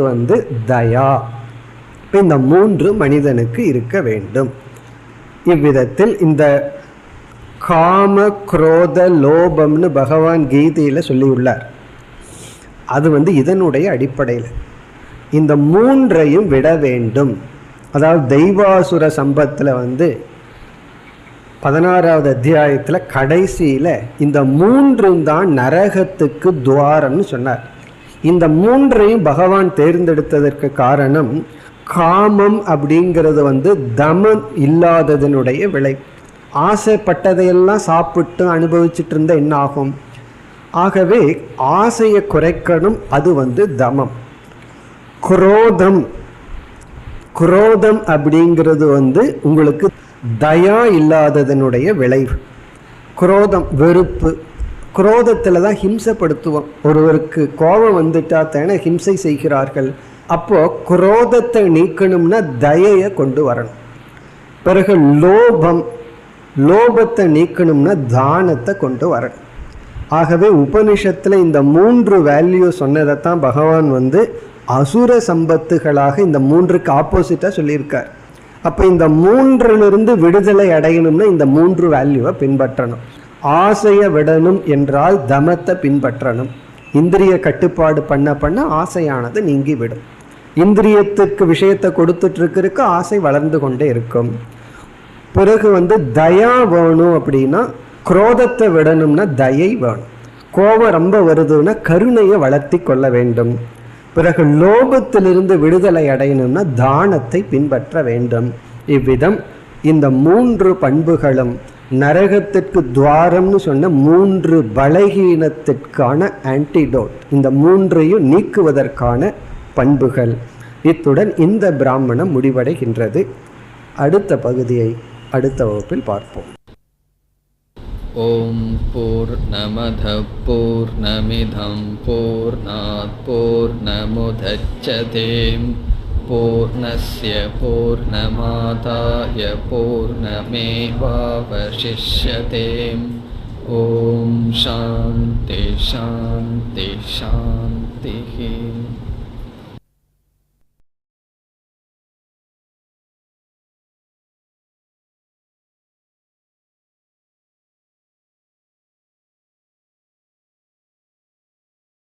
Speaker 1: தயா, இந்த மூன்று மனிதனுக்கு இருக்க வேண்டும். இவ்விதத்தில் இந்த காம குரோத லோபம்னு பகவான் கீதையில் சொல்லியுள்ளார். அது இதனுடைய அடிப்படையில் இந்த மூன்றையும் விட வேண்டும். அதாவது தெய்வாசுர சம்பத்தில் 16வது அத்தியாயத்தில் கடைசியில் இந்த மூன்றும் தான் நரகத்துக்கு துவாரம்னு சொன்னார். இந்த மூன்றையும் பகவான் தேர்ந்தெடுத்ததற்கு காரணம், காமம் அப்படிங்கிறது தமம் இல்லாததனுடைய விளை. ஆசைப்பட்டதையெல்லாம் சாப்பிட்டு அனுபவிச்சுட்டு இருந்தா என்ன ஆகும்? ஆகவே ஆசையை குறைக்கணும், அது தமம். குரோதம் அப்படிங்கிறது உங்களுக்கு தயா இல்லாததனுடைய விளைவு. குரோதம் வெறுப்பு. குரோதத்தில் தான் ஹிம்சைப்படுத்துவோம். ஒருவருக்கு கோபம் வந்துட்டா தானே ஹிம்சை செய்கிறார்கள். அப்போ குரோதத்தை நீக்கணும்னா தயையை கொண்டு வரணும். பிறகு லோபத்தை நீக்கணும்னா தானத்தை கொண்டு வரணும். ஆகவே உபனிஷத்தில் இந்த மூன்று வேல்யூ சொன்னதைத்தான் பகவான் அசுர சம்பத்துகளாக இந்த மூன்றுக்கு ஆப்போசிட்டாக சொல்லியிருக்கார். அப்போ இந்த மூன்றிலிருந்து விடுதலை அடையணும்னா இந்த மூன்று வேல்யூவை பின்பற்றணும். ஆசையை விடணும் என்றால் தமத்தை பின்பற்றணும். இந்திரிய கட்டுப்பாடு பண்ண ஆசையானது நீங்கி விடும். இந்திரியத்துக்கு விஷயத்தை கொடுத்துட்டு இருக்க ஆசை வளர்ந்து கொண்டே இருக்கும். பிறகு தயா வேணும் அப்படின்னா குரோதத்தை விடணும்னா தயை வேணும். கோபம் ரொம்ப வருதுன்னா கருணையை வளர்த்தி கொள்ள வேண்டும். பிறகு லோபத்திலிருந்து விடுதலை அடையணும்னா தானத்தை பின்பற்ற வேண்டும். இவ்விதம் இந்த மூன்று பண்புகளும் நரகத்திற்கு துவாரம்னு சொன்ன மூன்று பலகீனத்திற்கான ஆன்டிடோட், இந்த மூன்றையும் நீக்குவதற்கான பண்புகள். இத்துடன் இந்த பிராமணம் முடிவடைகின்றது. அடுத்த பகுதியை அடுத்த வகுப்பில் பார்ப்போம்.
Speaker 2: ஓம் பூர்ணமத பூர்ணமிதம் பூர்ணாத் பூர்ணமுதச்யதே பூர்ணஸ்ய பூர்ணமாதாய பூர்ணமேவாவசிஷ்யதே. ஓம் சாந்தி சாந்தி சாந்தி.